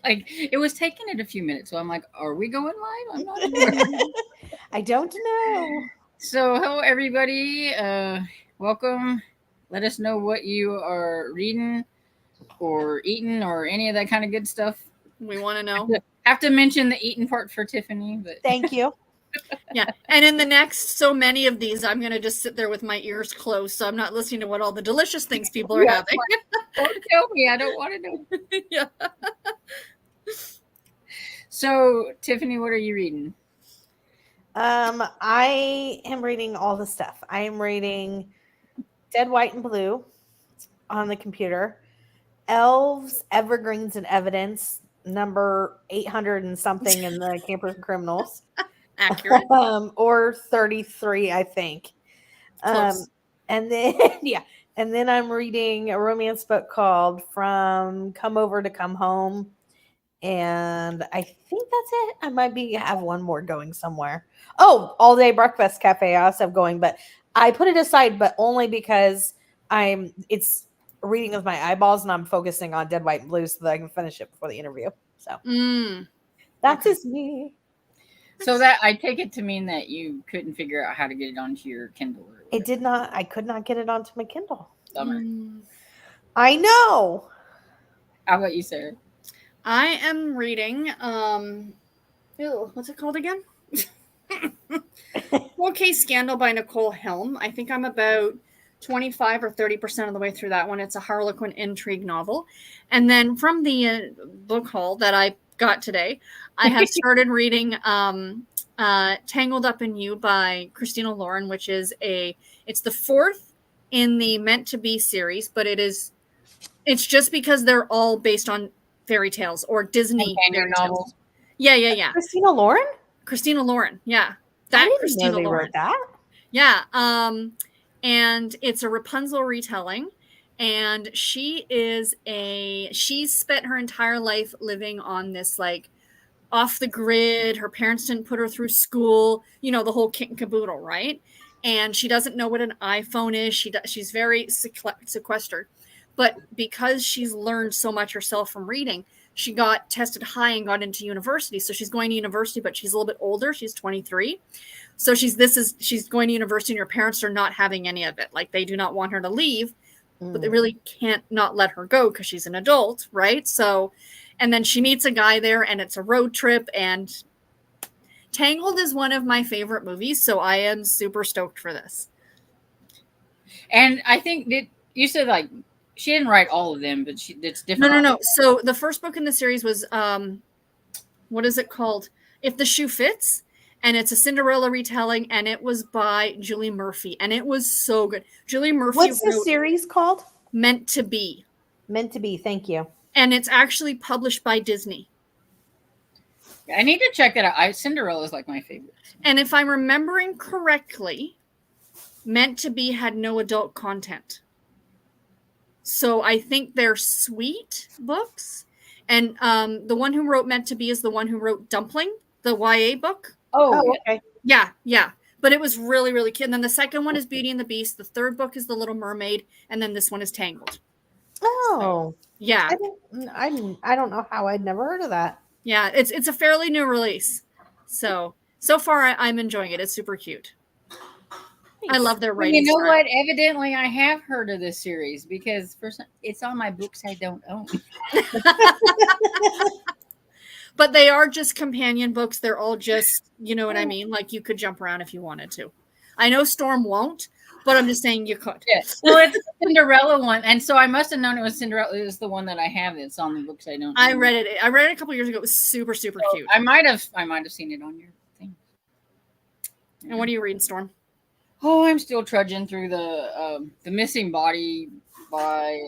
Like it was taking it a few minutes. So I'm like, are we going live? I'm not sure. I don't know. So hello everybody. Welcome. Let us know what you are reading or eating or any of that kind of good stuff. We want to know. Have to mention the eating part for Tiffany, but Thank you. Yeah. And in the next so many of these, I'm going to just sit there with my ears closed. So I'm not listening to what all the delicious things people are having. don't tell me. I don't want to know. Yeah. So Tiffany, what are you reading? I am reading all the stuff. I am reading Dead, White, and Blue on the computer. Elves, Evergreens, and Evidence, number 800 and something in the Campers and Criminals. Accurate. Or 33, I think. Close. And then and then I'm reading a romance book called From Come Over to Come Home. And I think that's it. I might have one more going somewhere. Oh, All Day Breakfast Cafe I also have going, but I put it aside, but only because it's reading with my eyeballs and I'm focusing on Dead, White, and Blue so that I can finish it before the interview. So that's just me. So that I take it to mean that you couldn't figure out how to get it onto your Kindle. It did not. I could not get it onto my Kindle. Bummer. I know. How about you, Sarah? I am reading, what's it called again? Cold Case Scandal by Nicole Helm. I think I'm about 25 or 30% of the way through that one. It's a Harlequin intrigue novel. And then from the book haul that I got today, I have started reading Tangled Up in You by Christina Lauren, which is it's the fourth in the Meant to Be series, but it's just because they're all based on fairy tales or Disney fairy novels. Yeah. Christina Lauren? Christina Lauren, yeah. That I Christina know they Lauren. wrote that. Yeah. And it's a Rapunzel retelling. And she's spent her entire life living on this like off the grid. Her parents didn't put her through school, the whole kit and caboodle, right? And she doesn't know what an iPhone is. She's very sequestered. But because she's learned so much herself from reading, she got tested high and got into university. So she's going to university, but she's a little bit older. She's 23. So she's going to university and her parents are not having any of it. Like they do not want her to leave, but they really can't not let her go because she's an adult, right? So, and then she meets a guy there and it's a road trip, and Tangled is one of my favorite movies. So I am super stoked for this. And I think you said like, she didn't write all of them, but it's different. No. So the first book in the series was, what is it called? If the Shoe Fits. And it's a Cinderella retelling, and it was by Julie Murphy. And it was so good. Julie Murphy What's the series called? Meant to Be. Meant to Be, thank you. And it's actually published by Disney. I need to check that out. Cinderella is like my favorite. And if I'm remembering correctly, Meant to Be had no adult content. So I think they're sweet books. And the one who wrote Meant to Be is the one who wrote Dumpling, the YA book. Oh, okay. Yeah. But it was really, really cute. And then the second one is Beauty and the Beast. The third book is The Little Mermaid. And then this one is Tangled. Oh. So, yeah. I don't know how I'd never heard of that. Yeah, it's a fairly new release. So far I'm enjoying it. It's super cute. I love their writing. You know what? Evidently, I have heard of this series because it's on my books I don't own. But they are just companion books. They're all just, you know what I mean? Like you could jump around if you wanted to. I know Storm won't, but I'm just saying you could. Yeah. Well, it's the Cinderella one. And so I must have known it was Cinderella. It was the one that I have that's on the books I don't own. I read it a couple years ago. It was super, super cute. I might have seen it on your thing. And what are you reading, Storm? Oh, I'm still trudging through the Missing Body by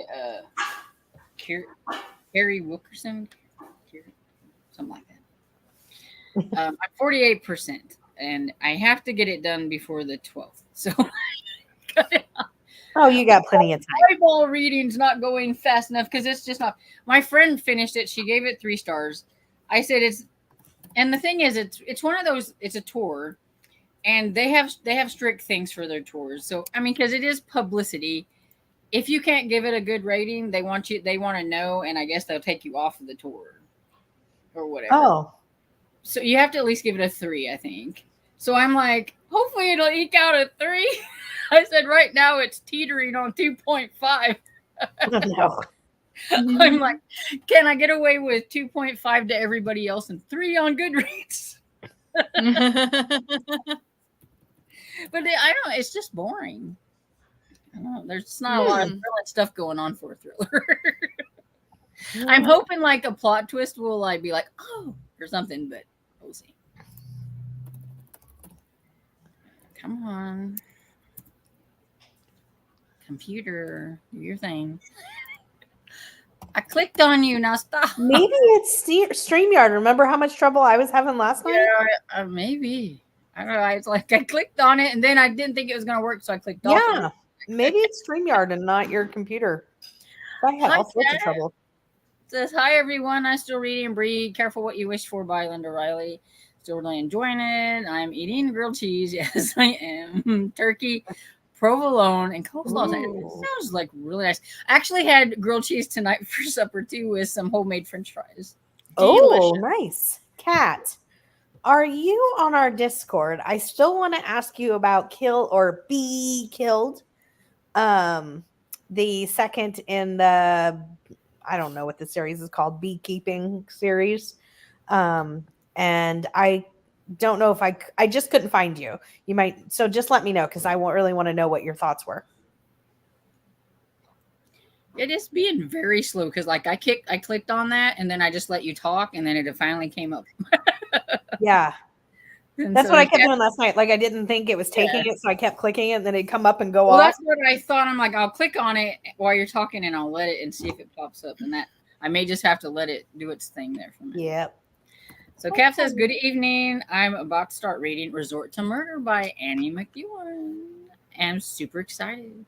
Carrie Wilkerson. Something like that. I'm 48%, and I have to get it done before the 12th. So, oh, you got plenty of time. Eyeball reading's not going fast enough because it's just not. My friend finished it. She gave it 3 stars. I said and the thing is, it's one of those. It's a tour, and they have strict things for their tours. So I mean, because it is publicity, if you can't give it a good rating, they want to know, and I guess they'll take you off of the tour or whatever. Oh, So you have to at least give it a 3, I think. So I'm like, hopefully it'll eke out a 3. I said right now it's teetering on 2.5. no. I'm like, can I get away with 2.5 to everybody else and 3 on Goodreads? But I don't. It's just boring. I don't know, there's not a lot of thrilling stuff going on for a thriller. I'm hoping like a plot twist will like be like, oh, or something, but we'll see. Come on, computer, do your thing. I clicked on you. Now stop. Maybe it's StreamYard. Remember how much trouble I was having last night? Yeah, maybe. I don't know. It's like I clicked on it and then I didn't think it was going to work, so I clicked off. Yeah, maybe it's StreamYard and not your computer. I had all sorts of trouble. It says, hi everyone. I'm still reading Breed. Careful What You Wish For by Linda Riley. Still really enjoying it. I'm eating grilled cheese. Yes, I am. Turkey, provolone, and coleslaw. It sounds like really nice. I actually had grilled cheese tonight for supper too with some homemade French fries. Oh, nice. Kat, are you on our Discord? I still want to ask you about Kill or Be Killed. The second in the, I don't know what the series is called, beekeeping series. And I don't know if I just couldn't find you. You might, so just let me know because I really want to know what your thoughts were. It is being very slow because like I clicked on that and then I just let you talk and then it finally came up. Yeah. And that's so what I kept doing last night. Like I didn't think it was taking it, so I kept clicking it and then it'd come up and go off. That's what I thought. I'm like, I'll click on it while you're talking and I'll let it and see if it pops up. And that I may just have to let it do its thing there for me. Yep. So Cap says, good evening. I'm about to start reading Resort to Murder by Annie McEwen. I'm super excited.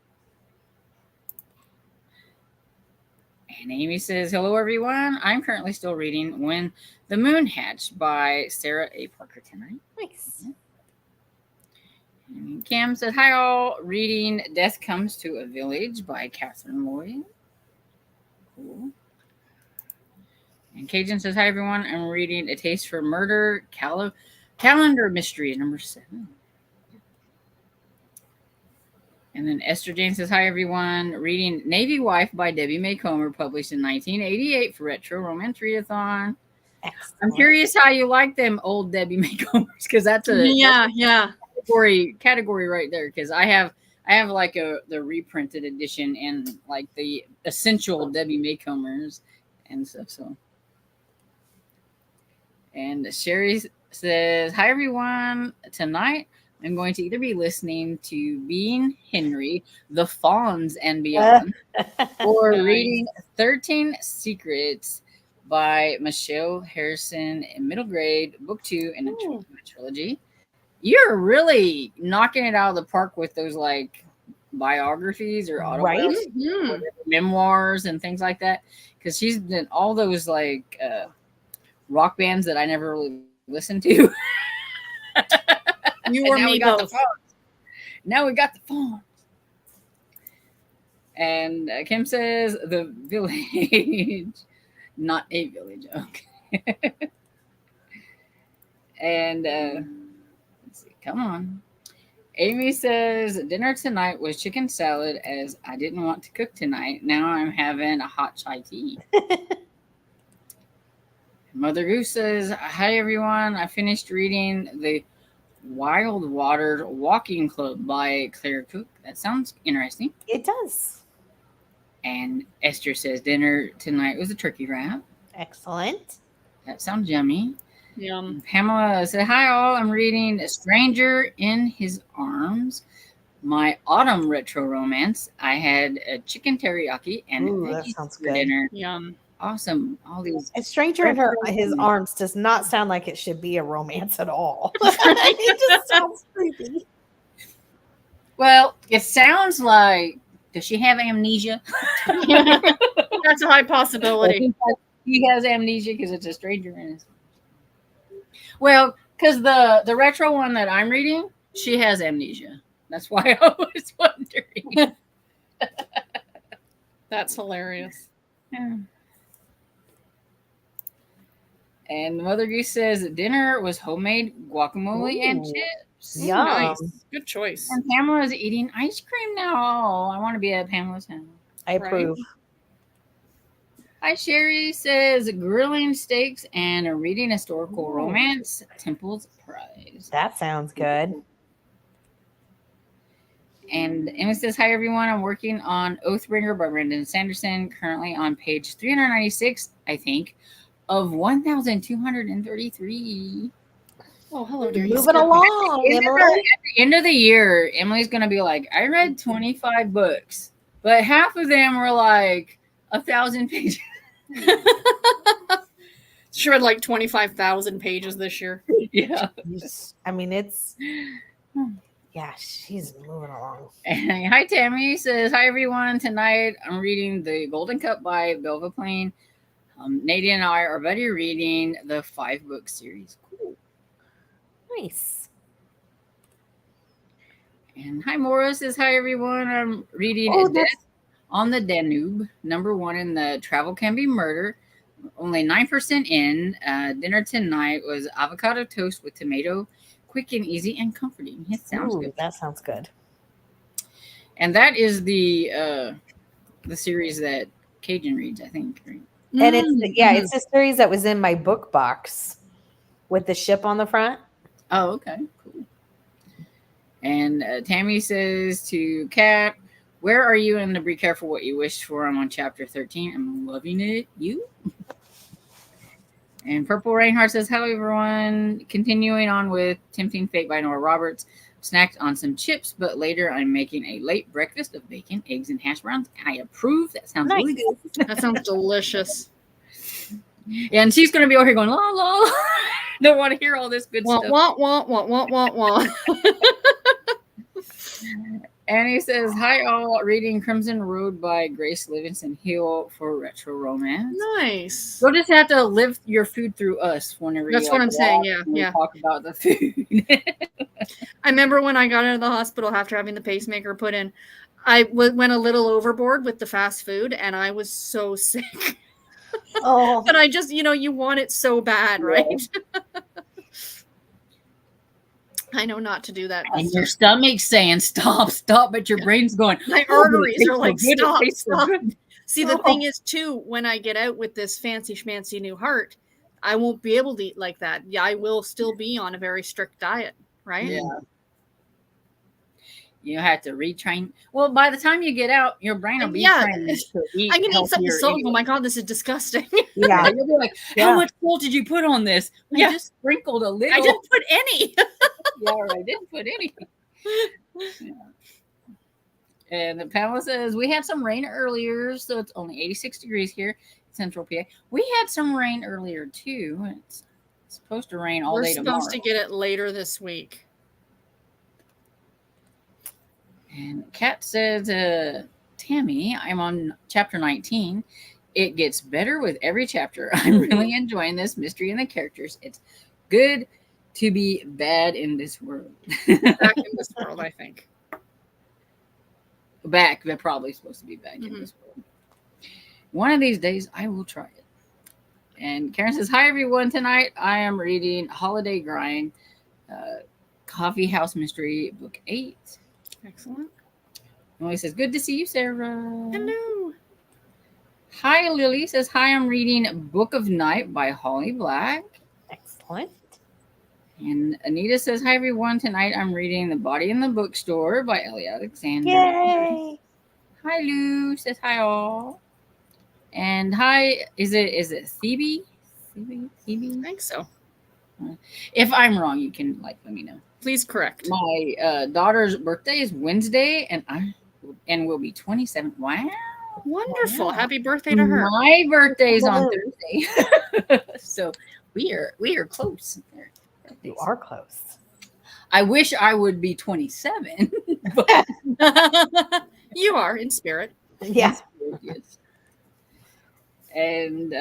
And Amy says, hello, everyone. I'm currently still reading When the Moon Hatched by Sarah A. Parker tonight. Nice. And Cam says, hi, all. Reading Death Comes to a Village by Catherine Lloyd. Cool. And Cajun says, hi, everyone. I'm reading A Taste for Murder, Calendar Mystery, number 7. And then Esther Jane says, hi, everyone. Reading Navy Wife by Debbie May Comer, published in 1988 for Retro Romance Readathon. Excellent. I'm curious how you like them old Debbie May Comers, because that's a category right there, because I have like the reprinted edition and like the essential Debbie May Comers and stuff. So. And Sherry says, hi, everyone. Tonight, I'm going to either be listening to Being Henry, The Fawns and Beyond, or reading 13 Secrets by Michelle Harrison in middle grade, book 2 in a trilogy. You're really knocking it out of the park with those like biographies or autobiographies, or memoirs and things like that. Because she's done all those like rock bands that I never really listened to. You or me both. Now we got the Fawns. And Kim says The Village, not a village. Okay. And let's see. Come on. Amy says dinner tonight was chicken salad as I didn't want to cook tonight. Now I'm having a hot chai tea. Mother Goose says, hi, everyone. I finished reading The Wild Water Walking Club by Claire Cook. That sounds interesting. It does. And Esther says dinner tonight was a turkey wrap. Excellent. That sounds yummy. Yum. Pamela said, hi, all. I'm reading A Stranger in His Arms, my autumn retro romance. I had a chicken teriyaki and veggies for dinner. Yum. Awesome. All these. A Stranger in His Arms does not sound like it should be a romance at all. It just sounds creepy. Well, it sounds like, does she have amnesia? That's a high possibility. He has amnesia because it's a stranger in his. Well, because the retro one that I'm reading, she has amnesia. That's why I was wondering. That's hilarious. Yeah. And Mother Goose says dinner was homemade guacamole and Ooh. chips. Yum. Nice. Good choice. And Pamela's eating ice cream now. Oh, I want to be at Pamela's house. I approve. Hi, Sherry says grilling steaks and reading historical Ooh. romance, Temple's Prize. That sounds good. And Emma says, hi, everyone. I'm working on Oathbringer by Brandon Sanderson, currently on page 396, I think, of 1,233. Oh, hello, dear. Moving along, At Emily. the end of the year, Emily's going to be like, I read 25 books, but half of them were like 1,000 pages. She read like 25,000 pages this year. Yeah. I mean, it's... Yeah, she's moving along. And hi, Tammy says, hi, everyone. Tonight I'm reading The Golden Cup by Belva Plain. Nadia and I are buddy reading the 5-book series. Cool. Nice. And hi, Maura says, hi, everyone. I'm reading Death on the Danube, #1 in the Travel Can Be Murder. Only 9% in. Dinner tonight was avocado toast with tomato. Quick and easy and comforting. It sounds good. That sounds good. And that is the series that Cajun reads, I think. Right? And it's a series that was in my book box with the ship on the front. Oh, okay, cool. And Tammy says to Kat, where are you in the Be Careful What You Wish For? I'm on chapter 13. I'm loving it. You? And Purple Reinhardt says, hello, everyone. Continuing on with Tempting Fate by Nora Roberts. Snacked on some chips, but later I'm making a late breakfast of bacon, eggs, and hash browns. I approve. That sounds really good. That sounds delicious. Yeah, and she's going to be over here going, la, la. Don't want to hear all this good stuff. Wah. And he says, hi, all. Reading Crimson Road by Grace Livingston Hill for retro romance. Nice. You'll just have to live your food through us whenever That's what I'm saying. Yeah. Talk about the food. I remember when I got out of the hospital after having the pacemaker put in, I went a little overboard with the fast food, and I was so sick. Oh. But I just, you want it so bad, right? I know not to do that. And your stomach's saying, stop, but your brain's going, my arteries are like, stop. So See, the thing is, too, when I get out with this fancy schmancy new heart, I won't be able to eat like that. Yeah, I will still be on a very strict diet, right? Yeah. You have to retrain. Well, by the time you get out, your brain will be trained to eat. I can eat something so. Anyway. Oh my God, this is disgusting. Yeah, you'll be like, how much salt did you put on this? I just sprinkled a little. I didn't put any. Yeah, I didn't put any. Yeah. And Pamela says, we had some rain earlier, so it's only 86 degrees here in Central PA. We had some rain earlier, too. It's supposed to rain all day tomorrow. We're supposed to get it later this week. And Kat says, Tammy, I'm on chapter 19. It gets better with every chapter. I'm really enjoying this mystery and the characters. It's good to be bad in this world. Back in this world, I think. Back, they're probably supposed to be back in this world. One of these days, I will try it. And Karen says, hi, everyone. Tonight, I am reading Holiday Grind, Coffee House Mystery, Book 8. Excellent. Emily says, good to see you, Sarah. Hello. Hi, Lily says, hi, I'm reading Book of Night by Holly Black. Excellent. And Anita says, hi, everyone. Tonight I'm reading The Body in the Bookstore by Ellie Alexander. Yay. Hi, Lou says, hi, all. And hi, is it Phoebe? Phoebe? I think so. If I'm wrong, you can let me know. Please correct. My daughter's birthday is Wednesday, and will be 27. Wow. Wonderful. Wow. Happy birthday to her. My birthday's on Thursday. So we are close. You are close. I wish I would be 27. But you are in spirit. Yeah. Yes. And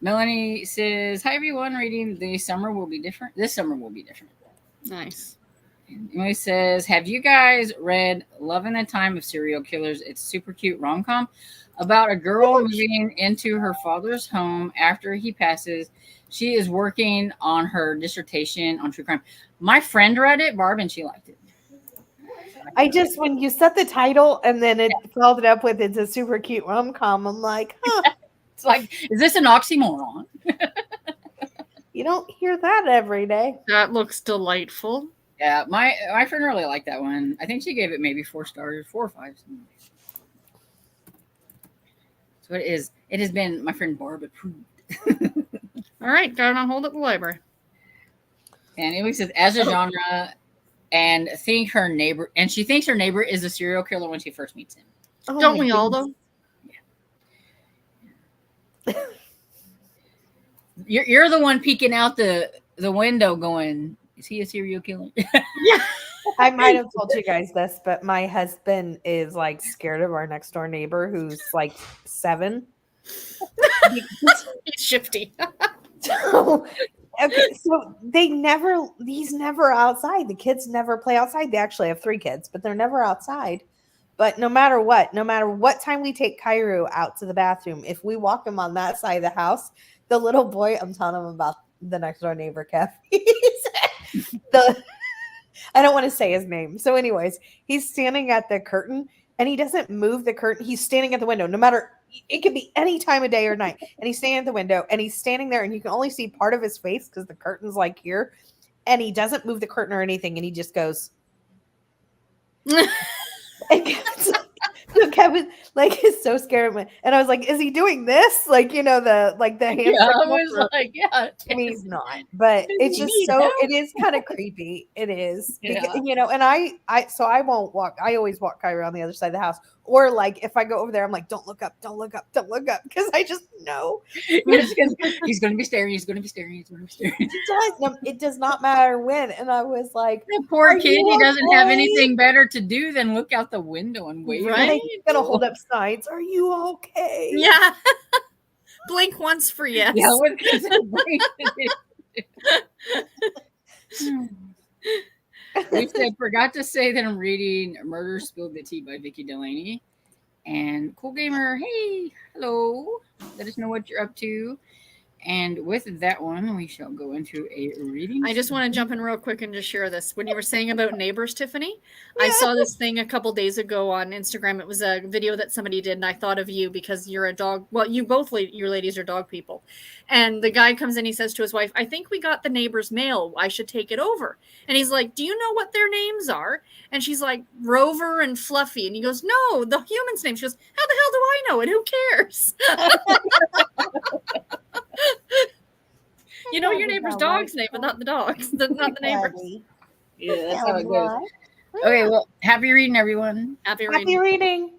Melanie says, hi, everyone. Reading This Summer Will Be Different. This summer will be different. Nice. Emily says, "Have you guys read Love in the Time of Serial Killers? It's super cute rom-com about a girl moving into her father's home after he passes. She is working on her dissertation on true crime." My friend read it, Barb, and she liked it. I just, when you set the title and then it followed it up with it's a super cute rom-com, I'm like, huh, It's like, is this an oxymoron? you don't hear that every day. That looks delightful. Yeah, my friend really liked that one. I think she gave it maybe 4 stars, 4 or 5. So it is. It has been my friend Barb approved. All right, got it on hold at the library. And Emily says, as a genre, and she thinks her neighbor is a serial killer when she first meets him. Oh Don't my we all, goodness. though? You're the one peeking out the window, going, "Is he a serial killer?" Yeah. I might have told you guys this, but my husband is like scared of our next door neighbor who's like 7. He's shifty. So, okay, so he's never outside. The kids never play outside. They actually have 3 kids, but they're never outside. But no matter what time we take Cairo out to the bathroom, if we walk him on that side of the house, the little boy, I'm telling him about the next door neighbor, Kev. I don't want to say his name. So, anyways, he's standing at the curtain and he doesn't move the curtain. He's standing at the window, no matter, it could be any time of day or night. And he's standing at the window and he's standing there and you can only see part of his face because the curtain's like here. And he doesn't move the curtain or anything. And he just goes, and Kevin like is so scared of me. And I was like, is he doing this? Like, the hand. Yeah, I was like, yeah. I mean, he's not, but it's just it is kind of creepy. It is, Yeah. and I won't walk. I always walk Kyra on the other side of the house, or like if I go over there, I'm like, don't look up, because I just know He's going to be staring. He's going to be staring. it does. No, it does not matter when. And I was like, The poor kid, he doesn't have okay? anything better to do than look out the window and wait. Right? He's gonna hold up signs. Are you okay? Yeah. Blink once for yes. Yeah, we said, forgot to say that I'm reading Murder Spilled the Tea by Vicki Delaney. And Cool Gamer, hey, hello. Let us know what you're up to. And with that one, we shall go into a reading. I just want to jump in real quick and just share this. When you were saying about neighbors, Tiffany, I saw this thing a couple days ago on Instagram. It was a video that somebody did, and I thought of you because you're a dog. Well, you both, you ladies are dog people. And the guy comes in, he says to his wife, I think we got the neighbor's mail. I should take it over. And he's like, do you know what their names are? And she's like, Rover and Fluffy. And he goes, no, the human's name. She goes, how the hell do I know it? Who cares? You know your neighbor's dog's name, but not the dog's, not the neighbor's. Yeah, that's how it goes. Okay, well, happy reading, everyone. Happy reading. Happy reading.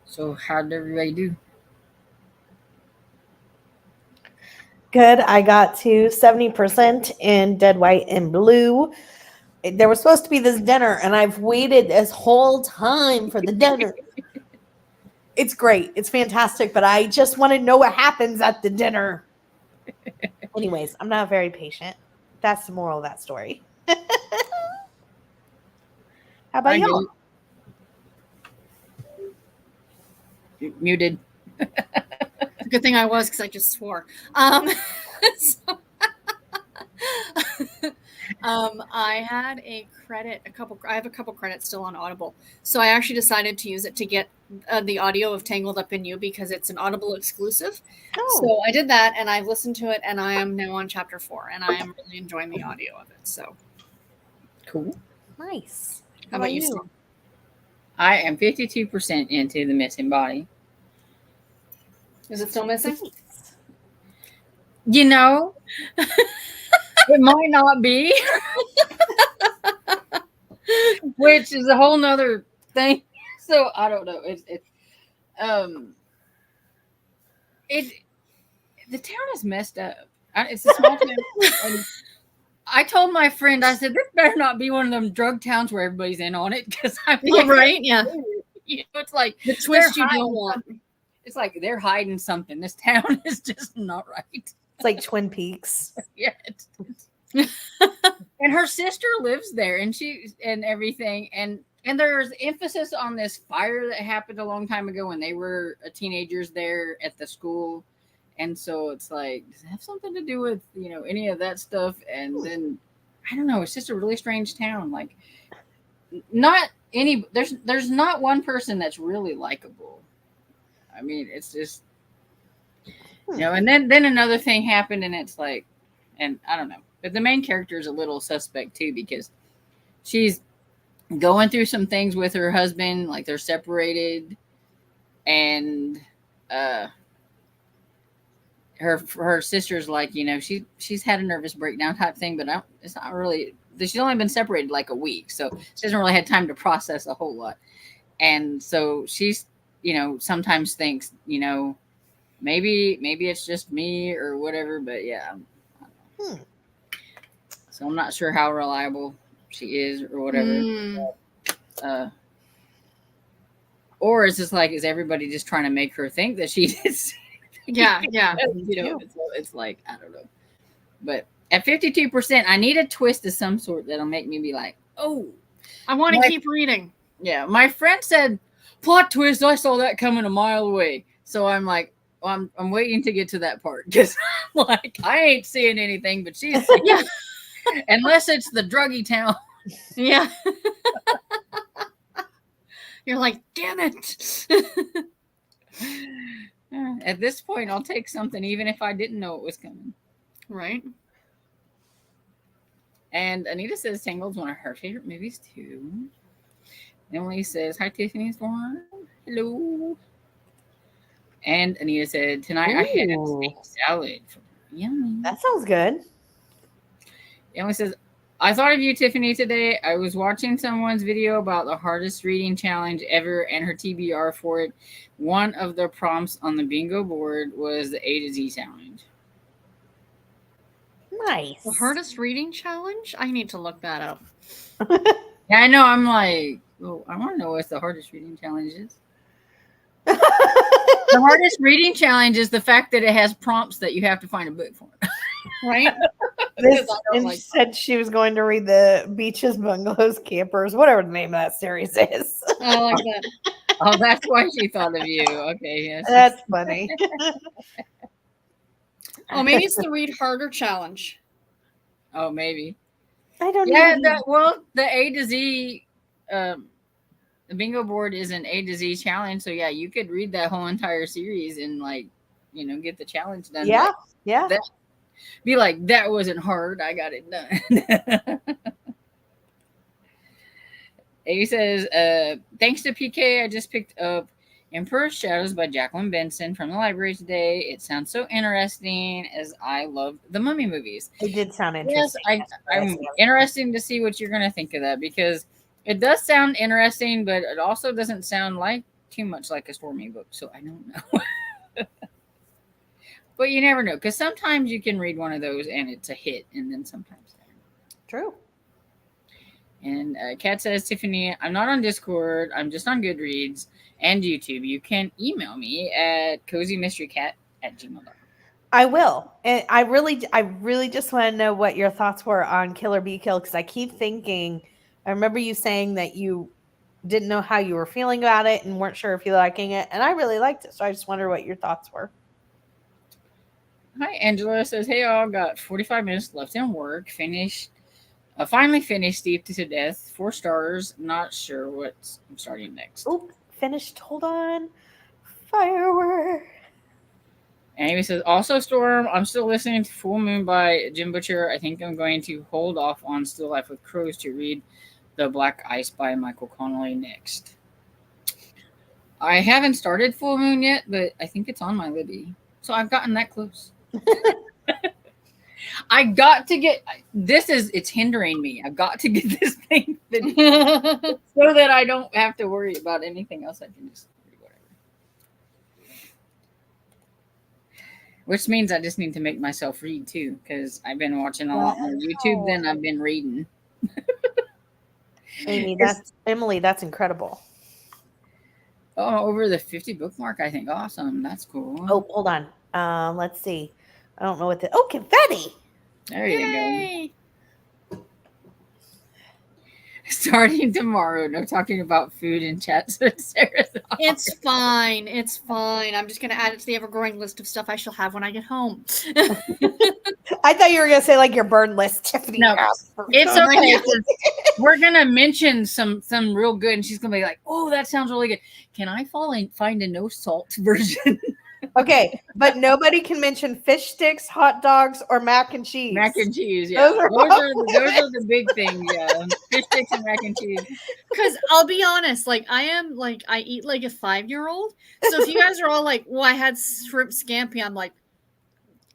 So how did everybody do? Good. I got to 70% in Dead White and Blue. There was supposed to be this dinner, and I've waited this whole time for the dinner. It's great. It's fantastic, but I just want to know what happens at the dinner. Anyways, I'm not very patient. That's the moral of that story. How about I y'all? Muted. Good thing I was, because I just swore. So, I had I have a couple credits still on Audible. So I actually decided to use it to get the audio of Tangled Up in You, because it's an Audible exclusive. Oh, So I did that, and I've listened to it, and I am now on chapter 4, and I am really enjoying the audio of it. So Cool. nice. how about you, Storm? I am 52% into The Missing Body. Is it still missing? You know, it might not be, which is a whole nother thing. So I don't know. The town is messed up. It's a small town. And I told my friend, I said, this better not be one of them drug towns where everybody's in on it, because I'm Yeah, like, right? Yeah. you know, it's like The twist you hiding don't want. it's like they're hiding something. This town is just not right. It's like Twin Peaks. Yeah. And her sister lives there, and everything, and there's emphasis on this fire that happened a long time ago when they were teenagers there at the school. And so it's like, does it have something to do with, any of that stuff? And then I don't know, it's just a really strange town. Like, not any there's not one person that's really likable. I mean, it's just, and then another thing happened, and it's like, and I don't know, but the main character is a little suspect too, because she's going through some things with her husband, like they're separated, and her sister's like, she's had a nervous breakdown type thing, but it's not really. She's only been separated like a week, so she hasn't really had time to process a whole lot. And so she's, sometimes thinks, maybe it's just me or whatever, but yeah. So I'm not sure how reliable she is or whatever. Or it's just like, is everybody just trying to make her think that she is? Yeah. It's like, I don't know. But at 52%, I need a twist of some sort that'll make me be like, oh, I want to keep reading. Yeah, my friend said, plot twist, I saw that coming a mile away. So I'm like, well, I'm waiting to get to that part, because like, I ain't seeing anything, but she's seeing it. Unless it's the druggy town. Yeah. You're like, damn it. At this point, I'll take something, even if I didn't know it was coming. Right. And Anita says Tangled's one of her favorite movies, too. Emily says, hi, Tiffany Storm. Hello. And Anita said, tonight I had a steak salad. Yummy. That sounds good. Emily says, I thought of you, Tiffany, today. I was watching someone's video about the hardest reading challenge ever and her TBR for it. One of the prompts on the bingo board was the A to Z challenge. Nice. The hardest reading challenge? I need to look that up. Yeah, I know. I'm like, well, I want to know what the hardest reading challenge is. The hardest reading challenge is the fact that it has prompts that you have to find a book for. Right? And she said she was going to read the Beaches, Bungalows, Campers, whatever the name of that series is. I like that. Oh, that's why she thought of you. Okay, yes. That's funny. Oh, maybe it's the Read Harder challenge. Oh, maybe. I don't know. Yeah, the A to Z, the bingo board is an A to Z challenge. So yeah, you could read that whole entire series and get the challenge done. Yeah, yeah. Be like, that wasn't hard. I got it done. A says, thanks to PK, I just picked up Emperor's Shadows by Jacqueline Benson from the library today. It sounds so interesting, as I love the Mummy movies. It did sound interesting. Yes, I'm interested to see what you're going to think of that, because It does sound interesting, but it also doesn't sound like too much like a Stormy book, so I don't know. But you never know, because sometimes you can read one of those and it's a hit, and then sometimes. True. And Kat says, Tiffany, I'm not on Discord. I'm just on Goodreads and YouTube. You can email me at cozymysterycat@gmail.com. I will. And I really just want to know what your thoughts were on Killer Bee Kill, because I keep thinking, I remember you saying that you didn't know how you were feeling about it and weren't sure if you liking it, and I really liked it. So I just wonder what your thoughts were. Hi, Angela says, hey, all, got 45 minutes left in work. Finally finished Steeped to Death. 4 stars. Not sure what I'm starting next. Oop, finished. Hold on. Firework. And he says, also, Storm, I'm still listening to Full Moon by Jim Butcher. I think I'm going to hold off on Still Life with Crows to read The Black Ice by Michael Connolly next. I haven't started Full Moon yet, but I think it's on my Libby. So I've gotten that close. I got to get it's hindering me. I've got to get this thing finished so that I don't have to worry about anything else. I can just read whatever. Which means I just need to make myself read too, because I've been watching a lot more YouTube than I've been reading. Emily, that's incredible. Oh, over the 50 book mark, I think. Awesome. That's cool. Oh, hold on. Let's see. I don't know what confetti. There you go. Starting tomorrow. No talking about food in chats with Sarah. It's fine. It's fine. I'm just going to add it to the ever-growing list of stuff I shall have when I get home. I thought you were going to say like your burn list, Tiffany. No, it's okay. We're going to mention some real good, and she's going to be like, oh, that sounds really good. Can I find a no salt version? Okay, but nobody can mention fish sticks, hot dogs, or mac and cheese. Mac and cheese, yeah. Those are the big things, yeah. Fish sticks and mac and cheese. Because I'll be honest, like I eat like a 5-year-old. So if you guys are all like, well, I had shrimp scampi, I'm like,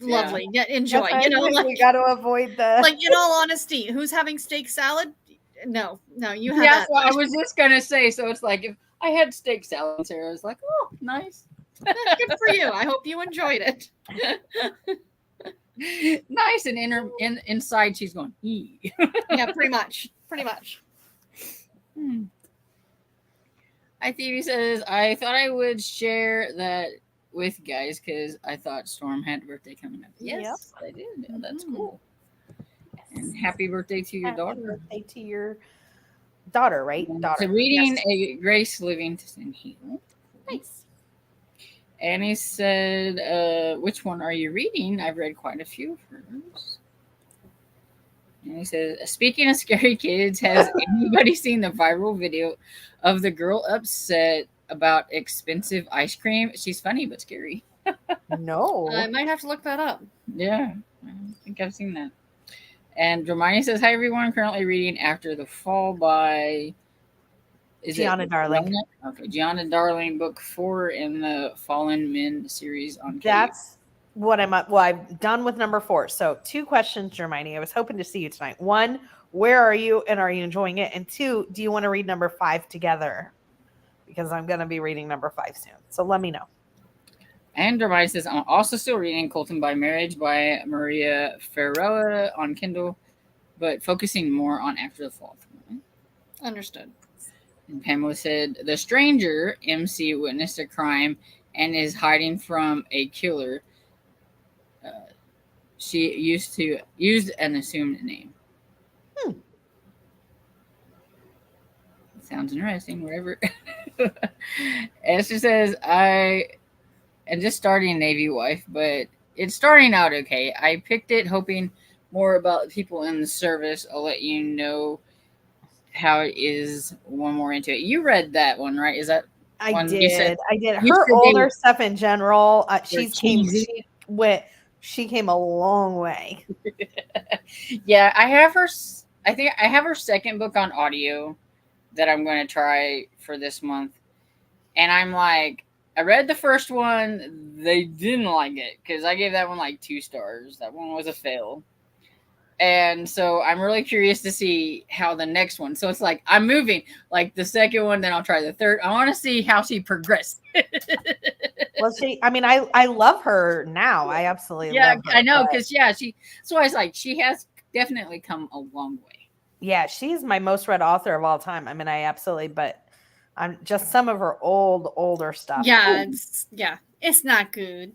lovely, enjoy. You know, like, we got to avoid the. Like, in all honesty, who's having steak salad? No, you have. Yeah, that's what I was just gonna say. So it's like if I had steak salad, Sarah was like, oh, nice. Good for you. I hope you enjoyed it. Nice, and inside she's going, ee. Yeah, pretty much. Hi, Phoebe says, I thought I would share that with guys because I thought Storm had a birthday coming up. Yes, I did. Yeah, that's cool. Yes. And happy birthday to your daughter. Happy birthday to your daughter, right? So reading a Grace Livingston Hill. Nice. And he said, which one are you reading? I've read quite a few of hers. And he says, speaking of scary kids, has anybody seen the viral video of the girl upset about expensive ice cream? She's funny but scary. No. I might have to look that up. Yeah, I think I've seen that. And Hermione says, hi, everyone. Currently reading After the Fall by... Gianna Darling. Okay, Gianna Darling, book 4 in the Fallen Men series on KU. That's what I'm done with number 4. So 2 questions, Hermione. I was hoping to see you tonight. 1, where are you and are you enjoying it? And 2, do you want to read number 5 together? Because I'm going to be reading number 5 soon. So let me know. And Hermione says, I'm also still reading Colton by Marriage by Maria Ferrella on Kindle, but focusing more on After the Fall. Understood. And Pamela said, the stranger, MC, witnessed a crime and is hiding from a killer. She used an assumed name. Sounds interesting, whatever. Esther says, I am just starting Navy Wife, but it's starting out okay. I picked it hoping more about people in the service. I'll let you know how it is one more into it. You read that one, right? Is that I did. Her older stuff in general, she came a long way. Yeah, I have her. I think I have her second book on audio that I'm going to try for this month. And I'm like, I read the first one. They didn't like it because I gave that one like 2 stars. That one was a fail. And so I'm really curious to see how the next one. So it's like I'm moving, like the second one, then I'll try the third. I want to see how she progressed. Well, I love her now. I absolutely Yeah, love her. I know, But because she. So I was like, she has definitely come a long way. yeah, she's my most read author of all time. I mean, I absolutely, but I'm just some of her older stuff. Yeah, it's not good.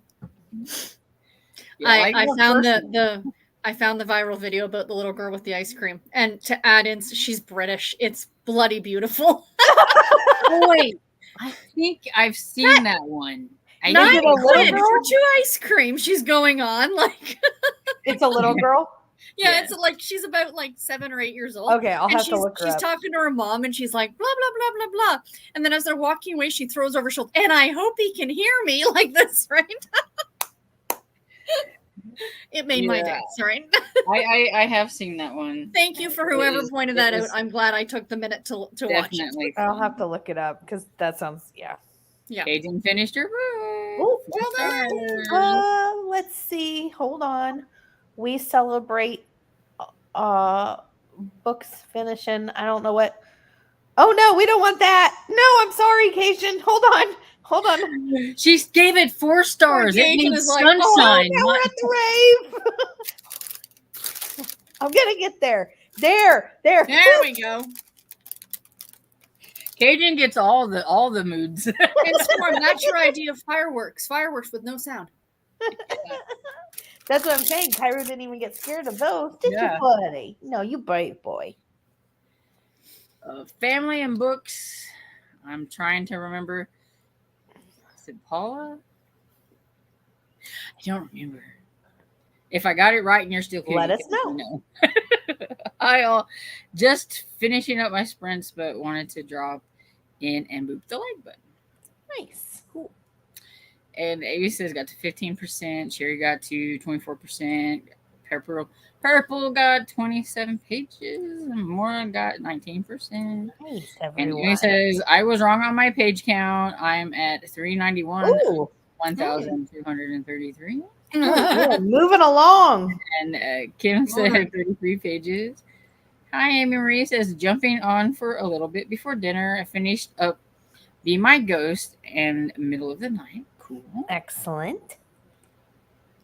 Yeah, like I the found first the I found the viral video about the little girl with the ice cream, and to add in, she's British. It's bloody beautiful. Oh wait, I think I've seen that one. I Nine Is think it a little quid girl? for 2 ice cream. She's going on like It's a little girl. yeah, Yeah. it's like she's about like 7 or 8 years old. Okay, I'll And have to look her she's up. talking to her mom and she's like blah blah blah blah blah. And then as they're walking away, she throws over her shoulder, and I hope he can hear me like this, right? It made my day, right? I have seen that one. Thank you for whoever It pointed that out. is I'm glad I took the minute to watch it. definitely I'll fun. have to look it up because that sounds Yeah. Cajun finished her book. Oh, Well done. let's see. Hold on. We celebrate books finishing. I don't know what. Oh no, we don't want that. No, I'm sorry, Cajun. Hold on. She gave it 4 stars. It Cajun means is like, sunshine. Oh, now we're at the rave. I'm gonna get there. There. There we go. Cajun gets all the moods. And Storm, that's your idea of fireworks. Fireworks with no sound. That's what I'm saying. Cairo didn't even get scared of those, did Yeah. you, buddy? No, you brave boy. Family and books. I'm trying to remember. Is it Paula? I don't remember. If I got it right and you're still here, Let you us can know. I just finishing up my sprints, but wanted to drop in and boop the like button. Nice. Cool. And Amy says got to 15%. Sherry got to 24%. Purple got 27 pages. And Maura got 19%. Nice, And everyone. Amy says, I was wrong on my page count. I'm at 391. Ooh, 1,233. we're moving along. And Kim said 33 pages. Hi, Amy Marie says, jumping on for a little bit before dinner. I finished up Be My Ghost and middle of the night. Cool. Excellent.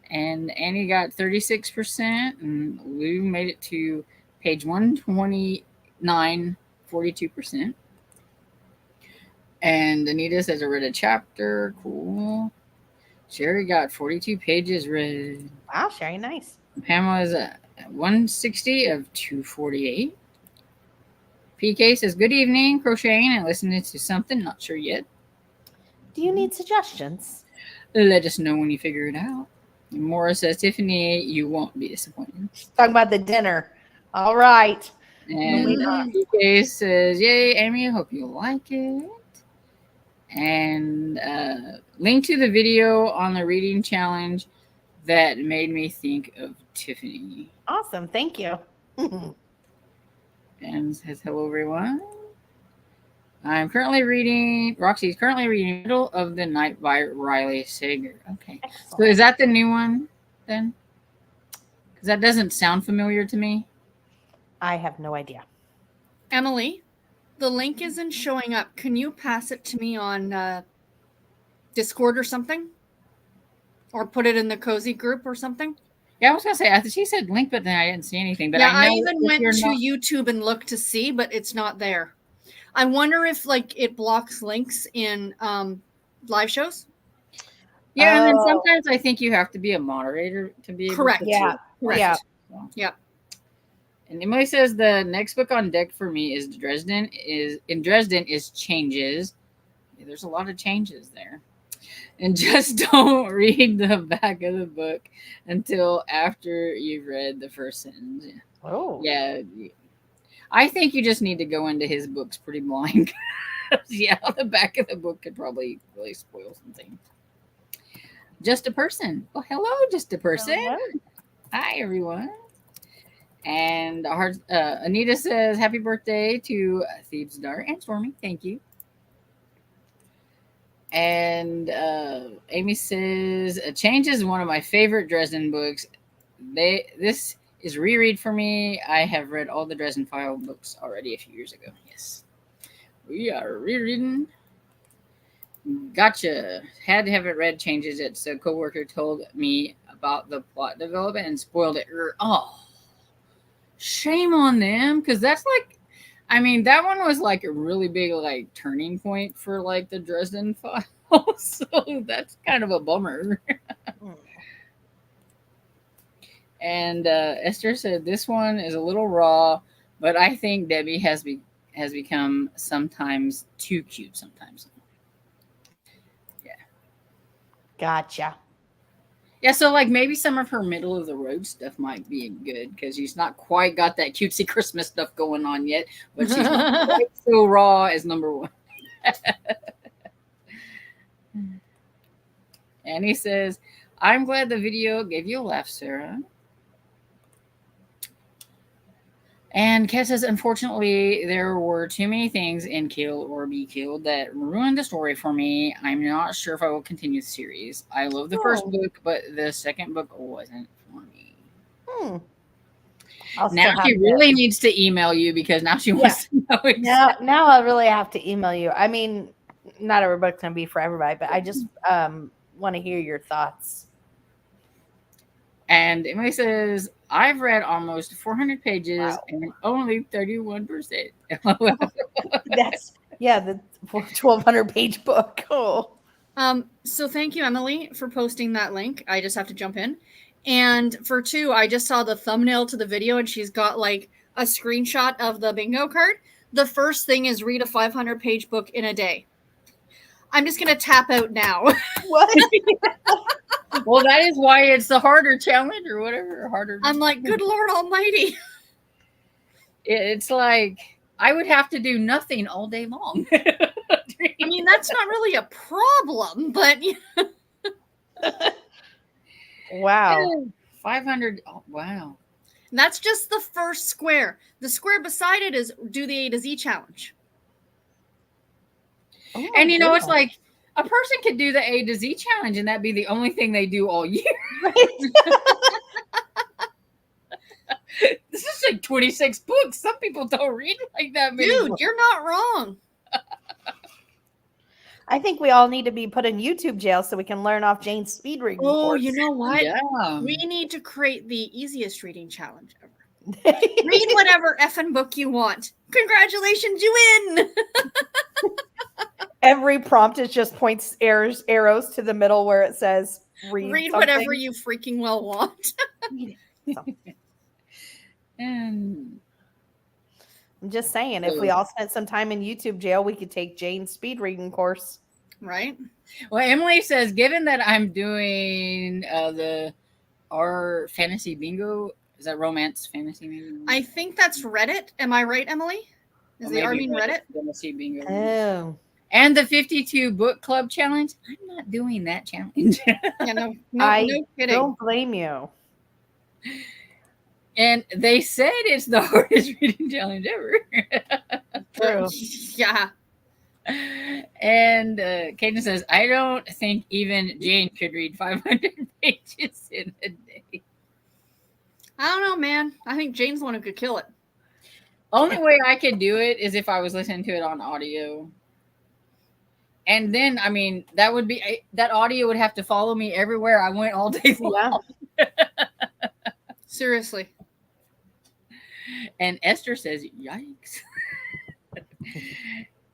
And Annie got 36%, and Lou made it to page 129, 42%. And Anita says, I read a chapter. Cool. Sherry got 42 pages read. Wow, Sherry, nice. Pamela's at 160 of 248. PK says, good evening, crocheting and listening to something, not sure yet. Do you need suggestions? Let us know when you figure it out. And Maura says, Tiffany, you won't be disappointed. Talking about the dinner. All right. And PK says, yay, Amy, I hope you like it. And link to the video on the reading challenge that made me think of Tiffany. Awesome. Thank you. And says, hello, everyone. Roxy's currently reading Middle of the Night by Riley Sager. Okay. Excellent. So is that the new one then? Because that doesn't sound familiar to me. I have no idea. Emily, the link isn't showing up. Can you pass it to me on Discord or something? Or put it in the cozy group or something? Yeah, I was going to say, she said link, but then I didn't see anything. But yeah, I I even went to not... YouTube and looked to see, but it's not there. I wonder if it blocks links in live shows. Yeah, and then sometimes I think you have to be a moderator to be able correct. to. Yeah. Correct. Yeah. So. Yeah. And Emily says the next book on deck for me is Dresden is Changes. Yeah, there's a lot of changes there. And just don't read the back of the book until after you've read the first sentence. Oh. Yeah. I think you just need to go into his books pretty blind. Yeah, the back of the book could probably really spoil some things. Just a person. Well, hello, just a person. Hello. Hi, everyone. And Anita says, happy birthday to Thieves' Dart and Stormy. Thank you. And Amy says, Change is one of my favorite Dresden books. This is reread for me. I have read all the Dresden File books already a few years ago. Yes. We are rereading. Gotcha. Had to have it read changes it. So coworker told me about the plot development and spoiled it. Oh, shame on them. Because that's like, I mean, that one was like a really big like turning point for like the Dresden Files. So that's kind of a bummer. And Esther said this one is a little raw, but I think Debbie has become sometimes too cute. Sometimes, yeah. Gotcha. Yeah, so like maybe some of her middle of the road stuff might be good because she's not quite got that cutesy Christmas stuff going on yet, but she's not quite so raw as number one. And he says, "I'm glad the video gave you a laugh, Sarah." And Kat says, unfortunately, there were too many things in Kill or Be Killed that ruined the story for me. I'm not sure if I will continue the series. I love the first book, but the second book wasn't for me. Now she really needs to email you because now she wants to know exactly. Now I really have to email you. I mean, not every book's going to be for everybody, but I just want to hear your thoughts. And Emily says, I've read almost 400 pages and only 31%. That's, the 1,200 page book. Oh. So thank you, Emily, for posting that link. I just have to jump in. And for 2, I just saw the thumbnail to the video and she's got like a screenshot of the bingo card. The first thing is read a 500 page book in a day. I'm just going to tap out now. What? Well, that is why it's the harder challenge or whatever. Harder. I'm like, good Lord Almighty. It's like I would have to do nothing all day long. I mean, that's not really a problem, but wow. 500. Oh, wow. That's just the first square. The square beside it is do the A to Z challenge. Oh, and you know, it's like a person could do the A to Z challenge and that'd be the only thing they do all year. This is like 26 books. Some people don't read like that many Dude, books. You're not wrong. I think we all need to be put in YouTube jail so we can learn off Jane's speed reading course. You know what? Yeah. We need to create the easiest reading challenge ever. Read whatever effing book you want. Congratulations, you win. Every prompt is just points arrows to the middle where it says read whatever you freaking well want. And I'm just saying, if we all spent some time in YouTube jail, we could take Jane's speed reading course. Right? Well, Emily says, given that I'm doing our fantasy bingo, is that romance fantasy bingo? I think that's Reddit. Am I right, Emily? Is the Armin Reddit? Fantasy bingo. Oh. And the 52 book club challenge. I'm not doing that challenge. Yeah, no I kidding. don't blame you. And they said it's the hardest reading challenge ever. True. Yeah. And Kaden says, I don't think even Jane could read 500 pages in a day. I don't know, man. I think Jane's the one who could kill it. Only way I could do it is if I was listening to it on audio. And then, I mean, that audio would have to follow me everywhere I went all day long. Yeah. Seriously. And Esther says, yikes.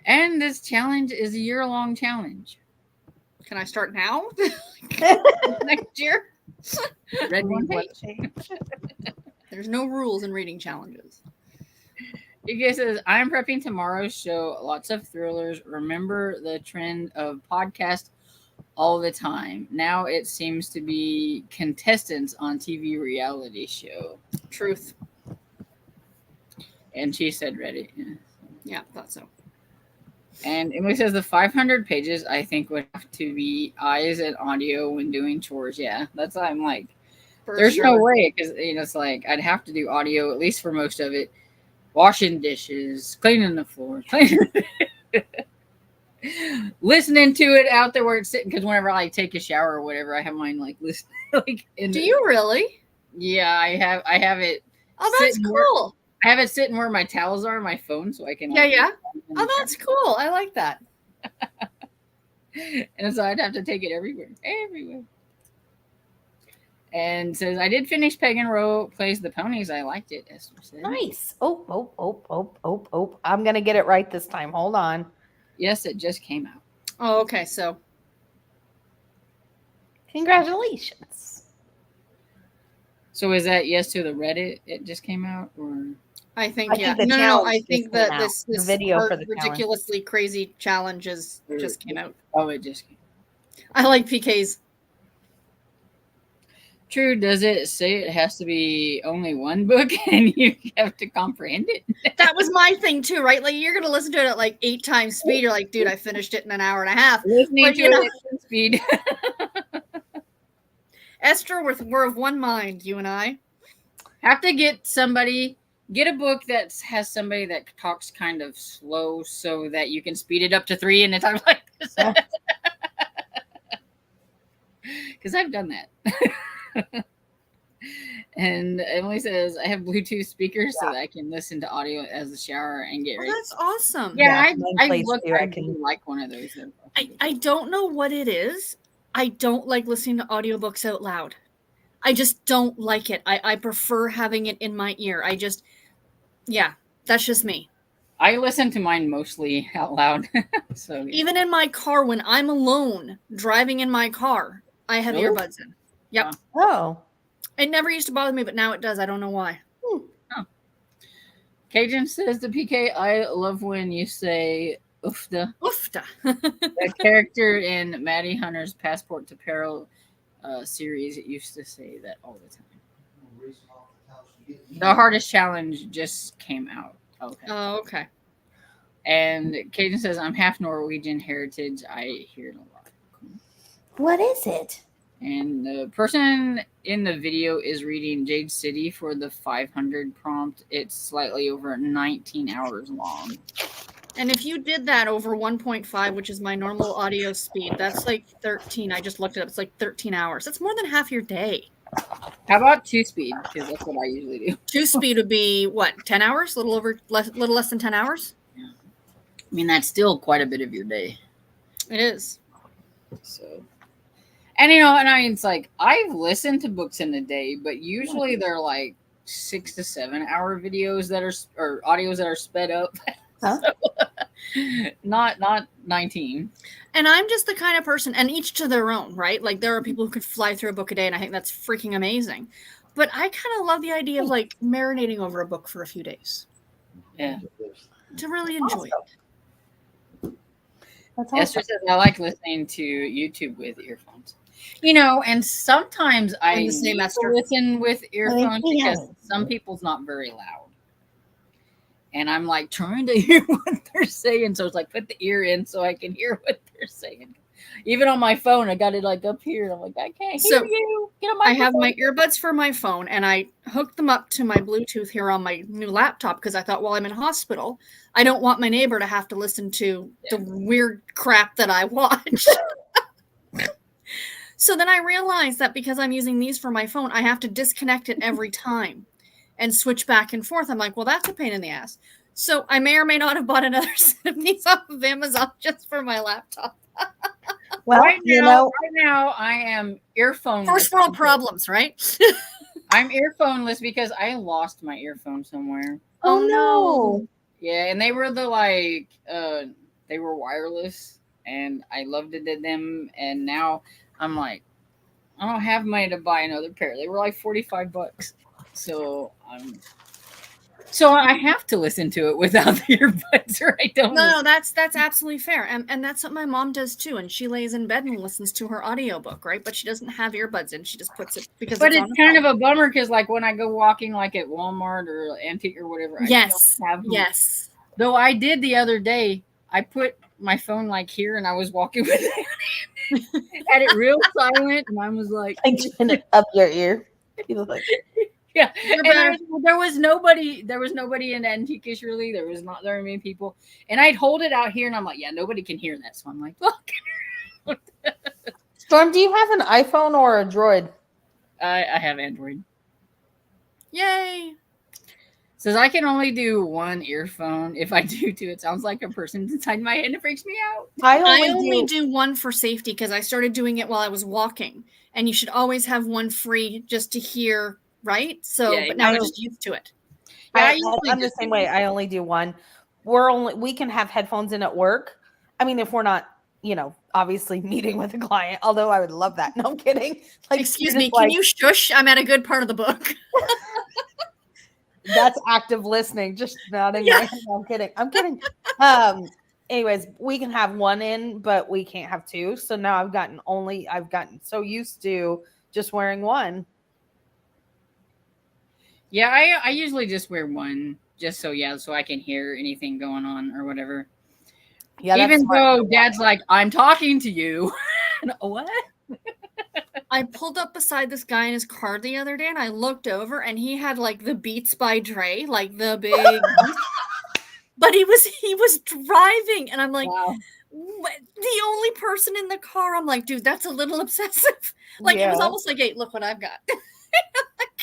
And this challenge is a year-long challenge. Can I start now? Next year? Read one page. There's no rules in reading challenges. Ika says, I'm prepping tomorrow's show. Lots of thrillers. Remember the trend of podcast all the time. Now it seems to be contestants on TV reality show. Truth. And she said Reddit. Yeah, thought so. And Emily says the 500 pages, I think, would have to be eyes and audio when doing chores. Yeah, that's why I'm like, there's no way. Because, it's like, I'd have to do audio, at least for most of it. Washing dishes, cleaning the floor, listening to it out there where it's sitting. Because whenever I take a shower or whatever, I have mine like listening. Do you really? Yeah, I have it. Oh, that's sitting where, cool. I have it sitting where my towels are, my phone, so I can. Yeah, Like, yeah. in Oh, the that's cool. I like that. shower. And so I'd have to take it everywhere, everywhere. And says I did finish Peg and Row Plays the Ponies. I liked it. Esther said. Nice. Oh. I'm gonna get it right this time. Hold on. Yes, it just came out. Oh, okay. So Congratulations. So is that yes to the Reddit? It just came out, or I think I yeah. think the No. challenge I just think came that out. this The video art for the challenge. ridiculously crazy challenges just came out. oh, it just came. I like PK's. True. Does it say it has to be only one book and you have to comprehend it? That was my thing too, right? Like you're gonna listen to it at like 8 times speed. You're like, dude, I finished it in an hour and a half. Listening But to you know, it at speed. Esther, we're of one mind, you and I. Have to get a book that has somebody that talks kind of slow so that you can speed it up to 3 in a time like this. Because I've done that. And Emily says, I have Bluetooth speakers so that I can listen to audio as a shower and get Oh, ready. that's awesome. Yeah, mine I plays look. too. I do like one of those. I don't know what it is. I don't like listening to audiobooks out loud. I just don't like it. I prefer having it in my ear. Yeah, that's just me. I listen to mine mostly out loud. So yeah. Even in my car, when I'm alone driving in my car, I have Really? earbuds in. Yep. Oh. It never used to bother me, but now it does. I don't know why. Cajun says to PK, I love when you say oofda. Oofda. The character in Maddie Hunter's Passport to Peril series used to say that all the time. The hardest challenge just came out. Okay. Oh, okay. And Cajun says, I'm half Norwegian heritage. I hear it a lot. What is it? And the person in the video is reading Jade City for the 500 prompt. It's slightly over 19 hours long. And if you did that over 1.5, which is my normal audio speed, that's like 13. I just looked it up. It's like 13 hours. That's more than half your day. How about 2 speed? Because that's what I usually do. 2 speed would be what? 10 hours? Little less than 10 hours? Yeah. I mean, that's still quite a bit of your day. It is. So, and it's like I've listened to books in a day, but usually they're like 6 to 7 hour videos or audios that are sped up. Huh? So, not 19. And I'm just the kind of person, and each to their own, right? Like there are people who could fly through a book a day, and I think that's freaking amazing. But I kind of love the idea of like marinating over a book for a few days. Yeah. To really enjoy it. That's Esther awesome. says I like listening to YouTube with earphones. And sometimes I I'm the same, need to Esther. listen with earphones yeah. because some people's not very loud. And I'm like trying to hear what they're saying. So it's like put the ear in so I can hear what they're saying. Even on my phone, I got it like up here. And I'm like, I can't hear you. Get on my I have my earbuds for my phone, and I hooked them up to my Bluetooth here on my new laptop because I thought, well, I'm in hospital. I don't want my neighbor to have to listen to the weird crap that I watch. So then I realized that because I'm using these for my phone, I have to disconnect it every time and switch back and forth. I'm like, well, that's a pain in the ass. So I may or may not have bought another set of these off of Amazon just for my laptop. Well, right now I am earphoneless. First world problems, right? I'm earphoneless because I lost my earphone somewhere. Oh no. Yeah, and they were they were wireless, and I loved it in them. And now I'm like, I don't have money to buy another pair. They were like $45, so I have to listen to it without the earbuds, or I don't. No, that's absolutely fair, and that's what my mom does too. And she lays in bed and listens to her audiobook, right? But she doesn't have earbuds in. She just puts it because. But it's kind of a bummer because, like, when I go walking, like at Walmart or Antique or whatever, I don't have them. Yes. Though I did the other day, I put my phone like here, and I was walking with it. Had it real silent, and I was like, up your ear. yeah. And there was nobody in Antiquish really. There was not very many people, and I'd hold it out here, and I'm like, yeah, nobody can hear that. So I'm like, look. Storm, do you have an iPhone or a Droid? I have Android. Yay! Says I can only do one earphone. If I do two, it sounds like a person's inside my head and it freaks me out. I I only only do. do one for safety because I started doing it while I was walking, and you should always have one free just to hear, right? So, Yeah, but now I I'm don't- just used to it. Yeah, I, usually I'm the just same do way. one. I only do one. We can have headphones in at work. I mean, if we're not, obviously meeting with a client, although I would love that. No, I'm kidding. Like, Excuse you're me, just can like, you shush? I'm at a good part of the book. that's active listening, just nodding Yeah. my head. No, I'm kidding. I'm kidding. Um, anyways, we can have one in, but we can't have two. So now I've gotten so used to just wearing one. Yeah, I usually just wear one, just so I can hear anything going on or whatever. Yeah, that's Even smart. though Dad's like, I'm talking to you. What? I pulled up beside this guy in his car the other day and I looked over and he had like the Beats by Dre, like the big but he was driving and I'm like, Wow. the only person in the car. I'm like, dude, that's a little obsessive. Like it was Yeah. almost like, hey, look what I've got.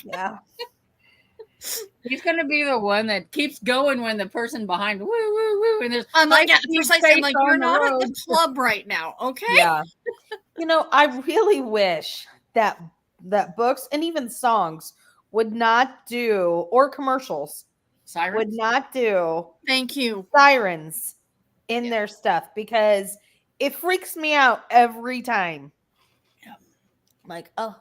Yeah. He's gonna be the one that keeps going when the person behind woo woo woo and there's I'm like, yeah, high-speed precisely. I'm chase like, on you're the not at road. the club right now, okay? Yeah. I really wish that books and even songs would not do, or commercials would Sirens? not do Thank you. sirens in Yeah. their stuff because it freaks me out every time. Yeah. Like, oh,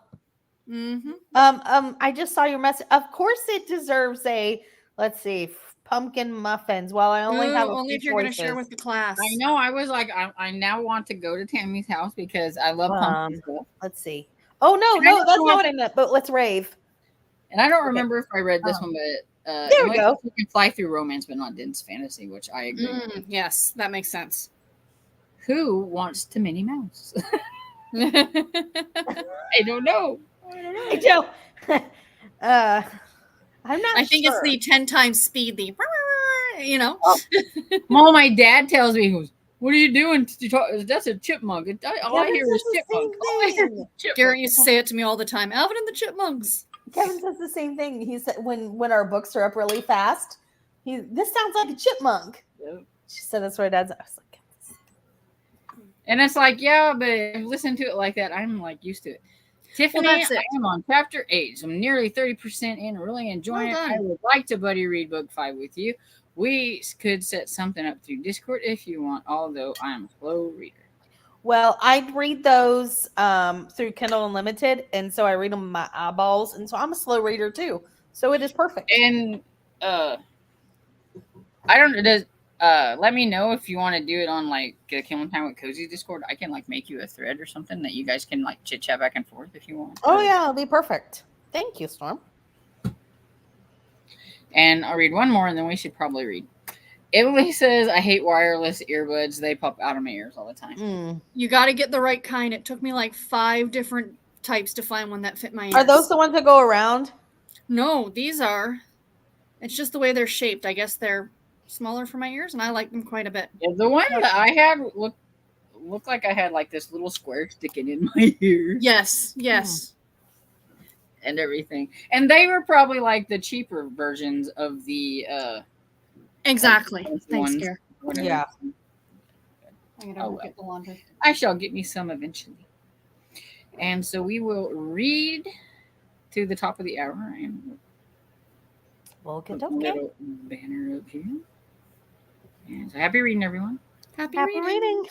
Mm-hmm. I just saw your message. Of course, it deserves a, let's see, pumpkin muffins. While I only have Ooh, a only few if you're gonna share choices. with the class. I know. I was like, I now want to go to Tammy's house because I love pumpkin stuff. Let's see. Oh no, And I no, don't that's know not if, what I meant. But let's rave. and I don't Okay. remember if I read this Um, one, but there we Emily go. says you can fly through romance, but not dense fantasy, which I agree. Yes, that makes sense. Who wants to Minnie Mouse? I don't know. Hey Joe. uh, I'm not I think it's sure. the 10 times speed, the Oh. Well, my dad tells me, he goes, "What are you doing? That's a chipmunk. All I Kevin hear says is the chipmunk. same All I hear is thing. chipmunk." Garrett used to say it to me all the time. Alvin and the Chipmunks. Kevin says the same thing. He said when our books are up really fast, this sounds like a chipmunk. Yep. She said that's what dad's. I was like, And it's like, yeah, but if you listen to it like that, I'm like used to it. Tiffany, that's it. I am on chapter 8. So I'm nearly 30% in, really enjoying Well it. done. I would like to buddy read book 5 with you. We could set something up through Discord if you want, although I'm a slow reader. well, I read those through Kindle Unlimited, and so I read them with my eyeballs, and so I'm a slow reader too. So it is perfect. And I don't does let me know if you want to do it on like Killing Time with Cozy Discord. I can like make you a thread or something that you guys can like chit chat back and forth if you want. Oh yeah, it'll be perfect. Thank you, Storm. And I'll read one more and then we should probably read. Emily says, I hate wireless earbuds. They pop out of my ears all the time. You got to get the right kind. It took me like 5 different types to find one that fit my ears. Are those the ones that go around? No, these are. It's just the way they're shaped. I guess they're smaller for my ears, and I like them quite a bit. Yeah, the one that I had looked like I had like this little square sticking in my ear. Yes, yes. And everything. And they were probably like the cheaper versions of the Exactly. like, Thanks, ones, Gare. whatever. Yeah. I'm gonna well. get the laundry. I shall get me some eventually. And so we will read to the top of the hour and Well, put okay. a little banner up here. And so happy reading, everyone. Happy Happy reading.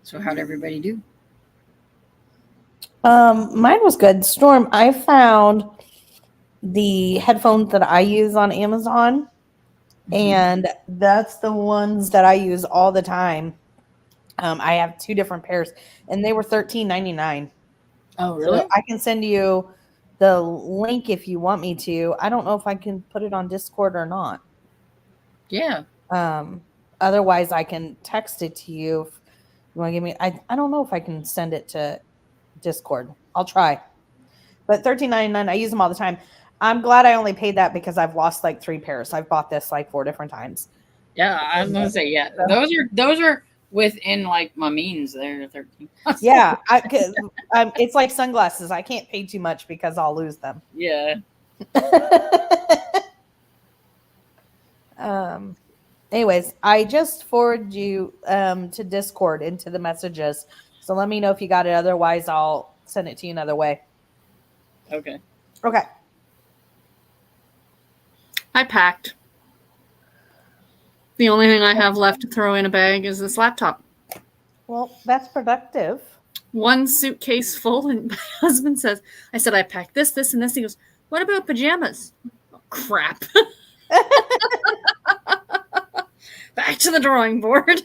So how'd everybody do? Mine was good. Storm, I found the headphones that I use on Amazon, and that's the ones that I use all the time. I have 2 different pairs, and they were $13.99. Oh, So really? I can send you the link if you want me to. I don't know if I can put it on Discord or not. Yeah. Otherwise I can text it to you if you want to give me. I don't know if I can send it to Discord. I'll try. But $13.99, I use them all the time. I'm glad I only paid that because I've lost like 3 pairs. I've bought this like 4 different times. Yeah, I was gonna say, yeah. Those are within like my means there, 13. Yeah, it's like sunglasses. I can't pay too much because I'll lose them. Yeah. Anyways, I just forwarded you to Discord into the messages. So let me know if you got it. Otherwise, I'll send it to you another way. Okay. Okay. I packed. The only thing I have left to throw in a bag is this laptop. Well, that's productive. 1 suitcase full, and my husband says, I said, I packed this, this, and this. He goes, what about pajamas? Oh, crap. Back to the drawing board.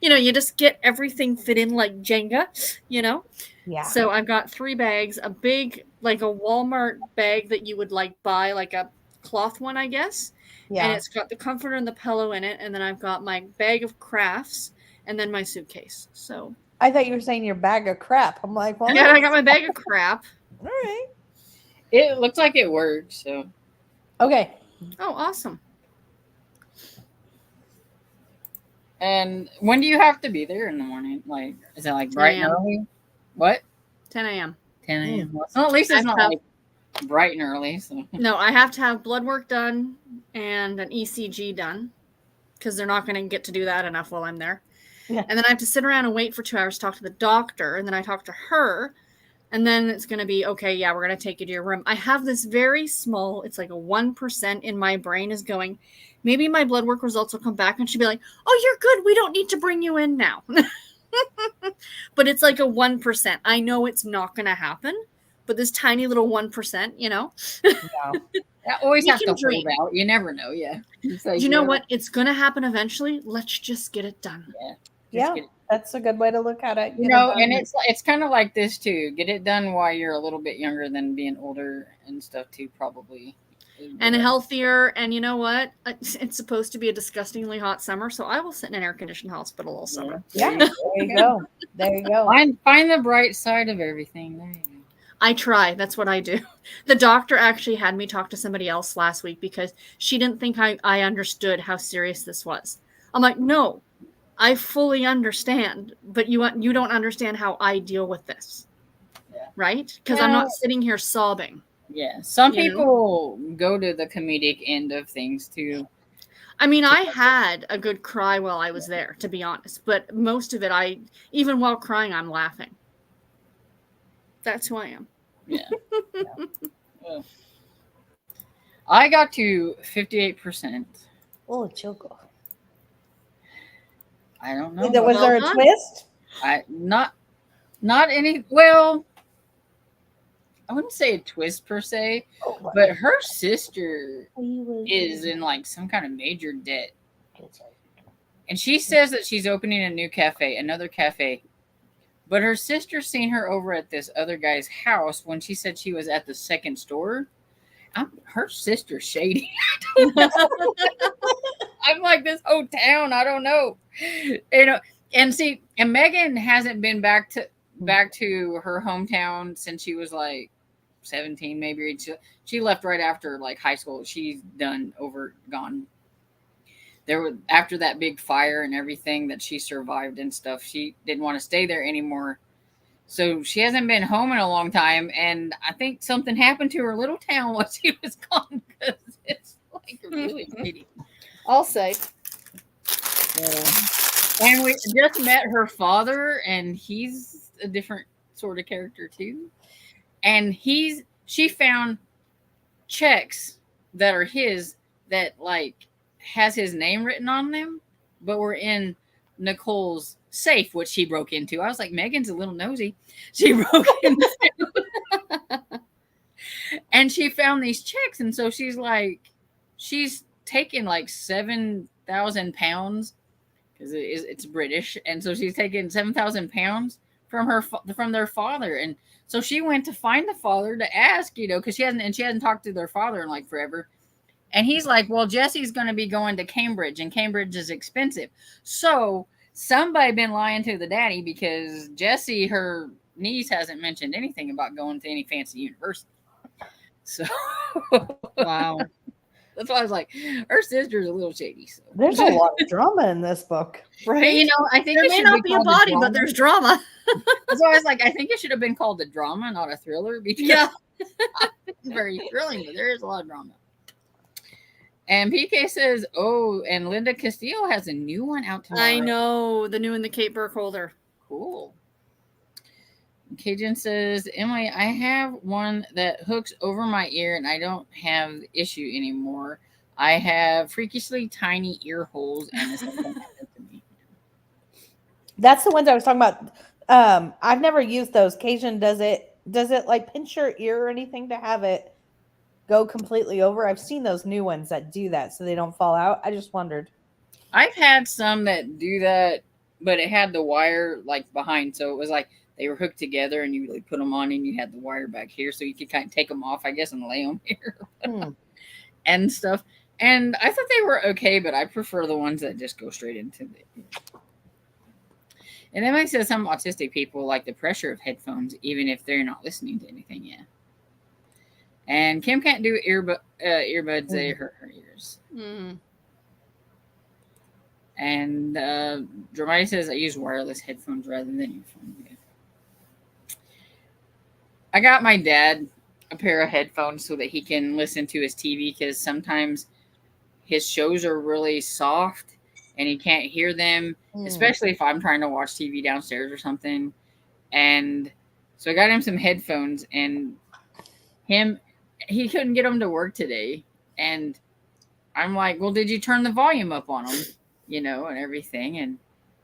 You just get everything fit in like Jenga, Yeah. So I've got 3 bags, a big, like a Walmart bag that you would like buy, like a cloth one, I guess. Yeah. And it's got the comforter and the pillow in it. And then I've got my bag of crafts and then my suitcase. So I thought you were saying your bag of crap. I'm like, well, yeah, I got my bag of crap. All right. It looks like it worked, so. Okay. Oh, awesome. And when do you have to be there in the morning? Like, is it like bright and early? What? 10 a.m. 10 a.m. Well, at least it's not like bright and early. So. No, I have to have blood work done and an ECG done because they're not going to get to do that enough while I'm there. Yeah. And then I have to sit around and wait for 2 hours to talk to the doctor. And then I talk to her. And then it's going to be, okay, yeah, we're going to take you to your room. I have this very small, it's like a 1% in my brain is going, maybe my blood work results will come back. And she'll be like, oh, you're good. We don't need to bring you in now. But it's like a 1%. I know it's not going to happen. But this tiny little 1%, Yeah. I always You have to can dream. hold out. You never know. Yeah. Do you know what? It's going to happen eventually. Let's just get it done. Yeah. That's a good way to look at it. And it's kind of like this too. Get it done while you're a little bit younger than being older and stuff too, probably. And healthier. And you know what? It's supposed to be a disgustingly hot summer, so I will sit in an air-conditioned hospital all summer. Yeah. There you go. There you go. Find the bright side of everything. There you go. I try. That's what I do. The doctor actually had me talk to somebody else last week because she didn't think I understood how serious this was. I'm like, no, I fully understand, but you don't understand how I deal with this. Yeah. Right? Because I'm not sitting here sobbing. Yeah. Some people go to the comedic end of things too. I mean, I had a good cry while I was there, to be honest. But most of it, even while crying, I'm laughing. That's who I am. Yeah. Well, I got to 58%. Oh, choco. I don't know. Was there a twist? Not any. Well, I wouldn't say a twist per se, but her sister is in like some kind of major debt, and she says that she's opening another cafe. But her sister seen her over at this other guy's house when she said she was at the second store. Her sister's shady. I'm like, this whole town, I don't know. And Megan hasn't been back to her hometown since she was like 17, maybe. She left right after like high school. She's gone. After that big fire and everything that she survived and stuff, she didn't want to stay there anymore. So she hasn't been home in a long time, and I think something happened to her little town while she was gone because it's like really shady. I'll say. And we just met her father, and he's a different sort of character too. And she found checks that are his that like has his name written on them, but were in Nicole's safe, which she broke into. I was like, Megan's a little nosy. She broke into, and she found these checks, and so she's taken like 7,000 pounds because it's British, and so she's taken 7,000 pounds from their father, and so she went to find the father to ask, because she hasn't talked to their father in like forever. And he's like, well, Jesse's going to be going to Cambridge, and Cambridge is expensive. So somebody been lying to the daddy because Jessie, her niece, hasn't mentioned anything about going to any fancy university. So Wow. that's why I was like, her sister's a little shady. So There's a lot of drama in this book. Right? I think There it may should not be a called body, drama. but there's drama. So I was like, I think it should have been called a drama, not a thriller, because Yeah. it's very thrilling, but there is a lot of drama. And PK says, oh, and Linda Castillo has a new one out tomorrow. I know, the new and the Kate Burkholder. Cool. Cajun says, Emily, I have one that hooks over my ear and I don't have the issue anymore. I have freakishly tiny ear holes and this has happened to me. That's the ones I was talking about. I've never used those. Cajun, does it like pinch your ear or anything to have it go completely over? I've seen those new ones that do that so they don't fall out. I just wondered. I've had some that do that, but it had the wire like behind, so it was like they were hooked together and you like put them on and you had the wire back here so you could kind of take them off, I guess, and lay them here and stuff. And I thought they were okay, but I prefer the ones that just go straight into the ear. And then it says some autistic people like the pressure of headphones, even if they're not listening to anything yet. And Kim can't do earbuds; they hurt her ears. Mm. And Dramati says I use wireless headphones rather than earphones. Yeah. I got my dad a pair of headphones so that he can listen to his TV because sometimes his shows are really soft and he can't hear them, especially if I'm trying to watch TV downstairs or something. And so I got him some headphones, and he couldn't get them to work today. And I'm like, well, did you turn the volume up on them? And everything.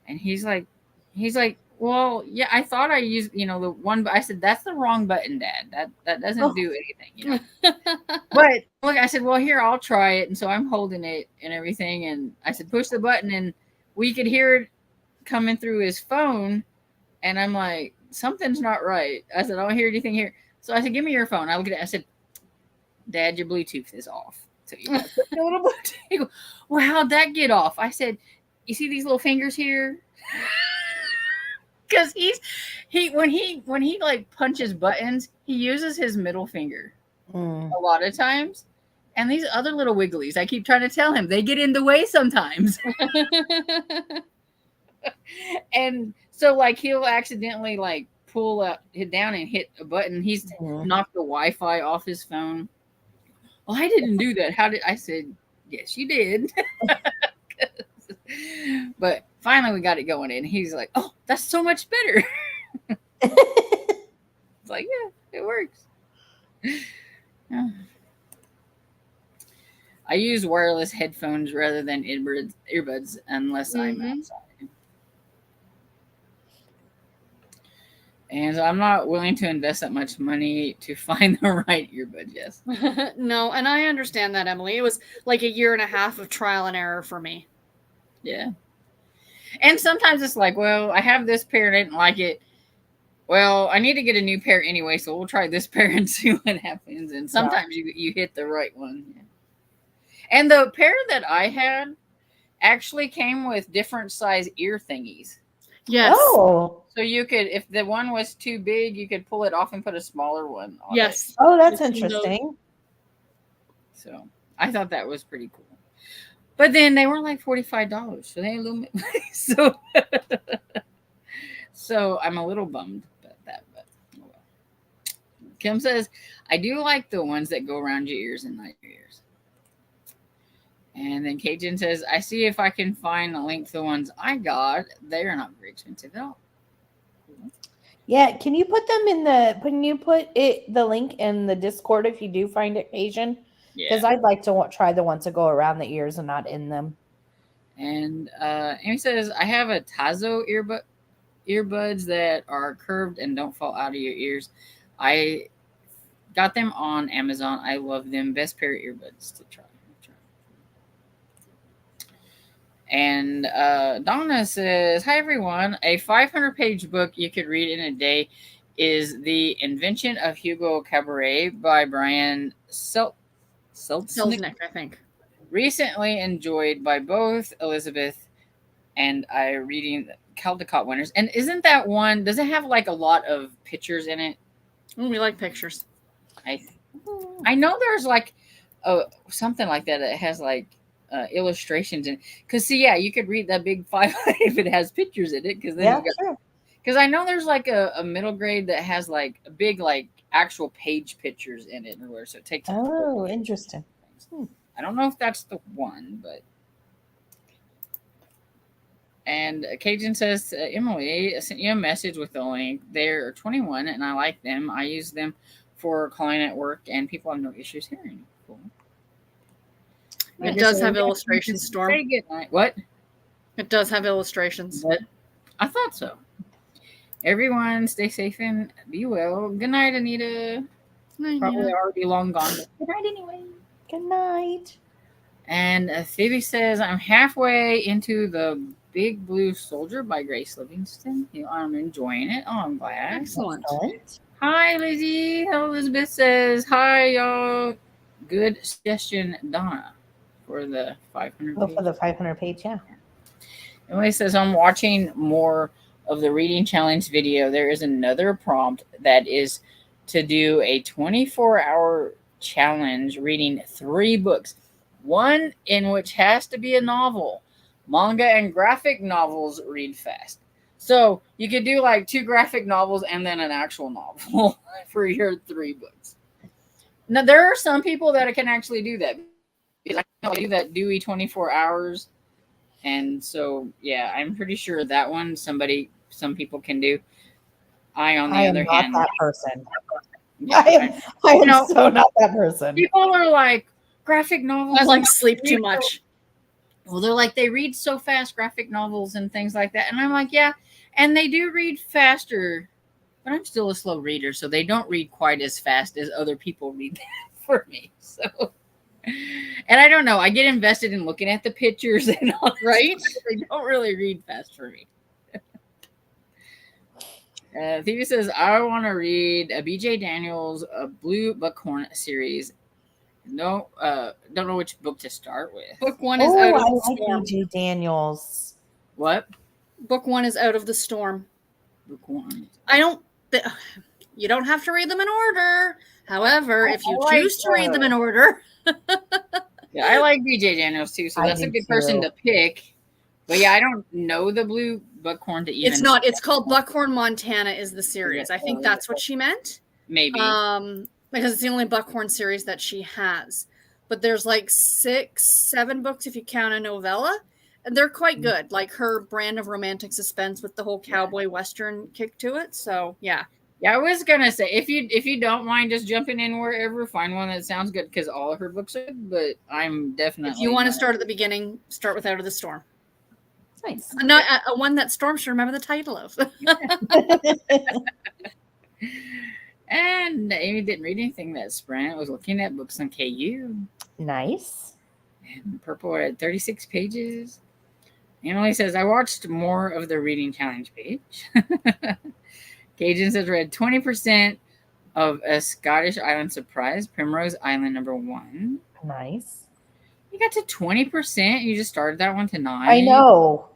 And he's like, well, yeah, I thought I used, the one, but I said, that's the wrong button, Dad. That doesn't do anything, But look, I said, well, here, I'll try it. And so I'm holding it and everything. And I said, push the button, and we could hear it coming through his phone. And I'm like, something's not right. I said, I don't hear anything here. So I said, give me your phone. I looked at it. I said, Dad, your Bluetooth is off. So you got to put the little Bluetooth. He goes, well, how'd that get off? I said, you see these little fingers here? Because when he like punches buttons, he uses his middle finger a lot of times. And these other little wigglies, I keep trying to tell him, they get in the way sometimes. And so like he'll accidentally like pull it down and hit a button. He's knocked the Wi-Fi off his phone. Well, I didn't do that. How did I said, yes, you did. But finally we got it going and he's like, oh, that's so much better. It's like, yeah, it works. Yeah. I use wireless headphones rather than earbuds unless I'm outside. And I'm not willing to invest that much money to find the right earbud, yes. No, and I understand that, Emily. It was like 1.5 years of trial and error for me. Yeah. And sometimes it's like, well, I have this pair and I didn't like it. Well, I need to get a new pair anyway, so we'll try this pair and see what happens. And sometimes you hit the right one. Yeah. And the pair that I had actually came with different size ear thingies. Yes. Oh. So you could, if the one was too big, you could pull it off and put a smaller one on Yes. it. Oh, that's interesting. So I thought that was pretty cool. But then they were like $45, so they a little bit. So I'm a little bummed about that. But oh well. Kim says, I do like the ones that go around your ears and not your ears. And then Cajun says, I see if I can find a link to the ones I got. They are not very expensive at all. Yeah, can you put them in the link in the Discord if you do find it, Asian? Because I'd like to try the ones that go around the ears and not in them. And Amy says, I have a Tazo earbuds that are curved and don't fall out of your ears. I got them on Amazon. I love them. Best pair of earbuds to try. And Donna says, hi, everyone. A 500-page book you could read in a day is The Invention of Hugo Cabaret by Brian Selznick. Selznick, I think. Recently enjoyed by both Elizabeth and I reading Caldecott winners. And isn't that one, does it have like a lot of pictures in it? We like pictures. I know there's like something like that that has like illustrations in. Because see, yeah, you could read that big 500 if it has pictures in it. Because then sure. Because I know there's like a middle grade that has like a big like actual page pictures in it, or so it takes. Oh, interesting. I don't know if that's the one, but. And Cajun says, Emily, I sent you a message with the link. They're 21 and I like them. I use them for calling at work and people have no issues hearing. Cool. It does have illustrations, Storm. Say good night. What? It does have illustrations. But I thought so. Everyone stay safe and be well. Good night, Anita. Probably already long gone, but good night anyway. Good night. And Phoebe says, I'm halfway into The Big Blue Soldier by Grace Livingston. I'm enjoying it. Oh, I'm glad. Excellent. Hi, Lizzie. Elizabeth says, hi, y'all. Good suggestion, Donna, for the 500 page. Oh, for the 500 page, yeah. Emily says, I'm watching more of the reading challenge video. There is another prompt that is to do a 24-hour challenge reading 3 books. One in which has to be a novel. Manga and graphic novels read fast. So you could do like 2 graphic novels and then an actual novel for your 3 books. Now, there are some people that can actually do that. I know do that Dewey 24 hours. And so, yeah, I'm pretty sure that one some people can do. I, on the other hand, am not that person. Yeah, I am so not that person. People are like, graphic novels. I like sleep too much. Well, they're like, they read so fast, graphic novels and things like that. And I'm like, yeah, and they do read faster, but I'm still a slow reader, so they don't read quite as fast as other people read for me. So, and I don't know, I get invested in looking at the pictures and all that. Right? They don't really read fast for me. Phoebe says, I want to read a BJ Daniels Blue Buckhorn series. No, don't know which book to start with. Book 1 is Out of the I Storm. like BJ Daniels. What? Book 1 is Out of the Storm. Book 1. You don't have to read them in order. However, if you choose to read them in order. Yeah, I like BJ Daniels too, so that's a good person to pick. But yeah, I don't know the Blue Buckhorn to even. It's called Buckhorn Montana is the series. I think that's what she meant. Maybe. Because it's the only Buckhorn series that she has. But there's like 6, 7 books if you count a novella. And they're quite good. Like her brand of romantic suspense with the whole cowboy western kick to it. So yeah. Yeah, I was gonna say if you don't mind just jumping in wherever, find one that sounds good because all of her books are good, but I'm definitely if you want to start at the beginning, start with Out of the Storm. Nice. Not a one that Storm should remember the title of. And Amy didn't read anything that spring. I was looking at books on KU. Nice. And Purple at 36 pages. Emily says, I watched more of the reading challenge page. Cajun says, read 20% of A Scottish Island Surprise, Primrose Island #1. Nice. You got to 20%. You just started that one tonight. I know.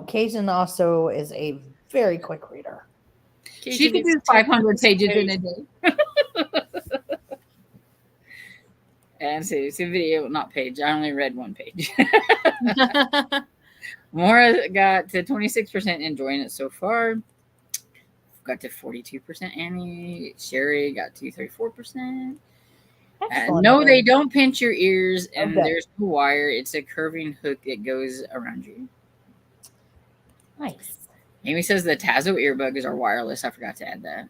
Cajun also is a very quick reader. She can do 500 pages in a day. And see video, not page. I only read 1 page. Maura got to 26%, enjoying it so far. Got to 42%. Annie. Sherry got to 34%. No, they don't pinch your ears, and there's no wire. It's a curving hook that goes around you. Nice. Amy says the Tazo earbuds are wireless. I forgot to add that.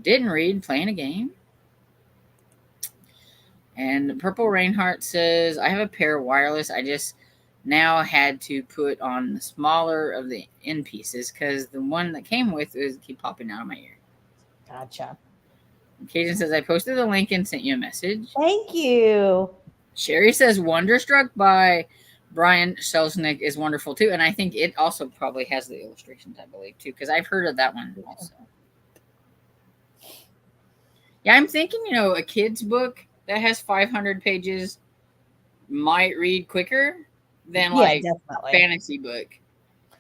Didn't read, playing a game. And Purple Reinhardt says, I have a pair of wireless. I just now had to put on the smaller of the end pieces because the one that came with was keep popping out of my ear. Gotcha. Cajun says, I posted the link and sent you a message. Thank you. Sherry says, Wonderstruck by Brian Selznick is wonderful too. And I think it also probably has the illustrations, I believe, too, because I've heard of that one also. Yeah, I'm thinking, a kid's book that has 500 pages might read quicker than like definitely. fantasy book.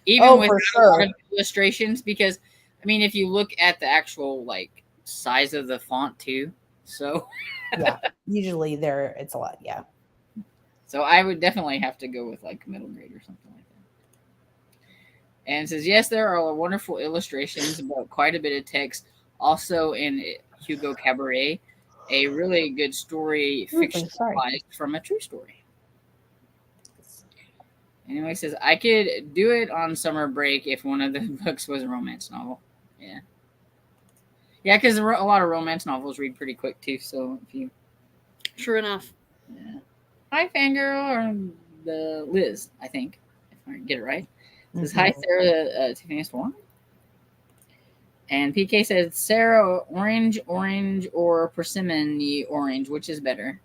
Even with for a sure. lot of illustrations, because I mean, if you look at the actual like size of the font too, so Yeah, usually it's a lot. Yeah. So I would definitely have to go with like middle grade or something like that. And it says, yes, there are wonderful illustrations, but quite a bit of text. Also in Hugo Cabaret, a really good story fictionalized from a true story. Anyway, says, I could do it on summer break if one of the books was a romance novel. Yeah. Yeah, because a lot of romance novels read pretty quick too. So if you. True enough. Yeah. Hi, Fangirl, or the Liz, I think, if I get it right. Says, hi, Sarah, Tiffany Swan. And PK says, Sarah, orange, or persimmon orange, which is better?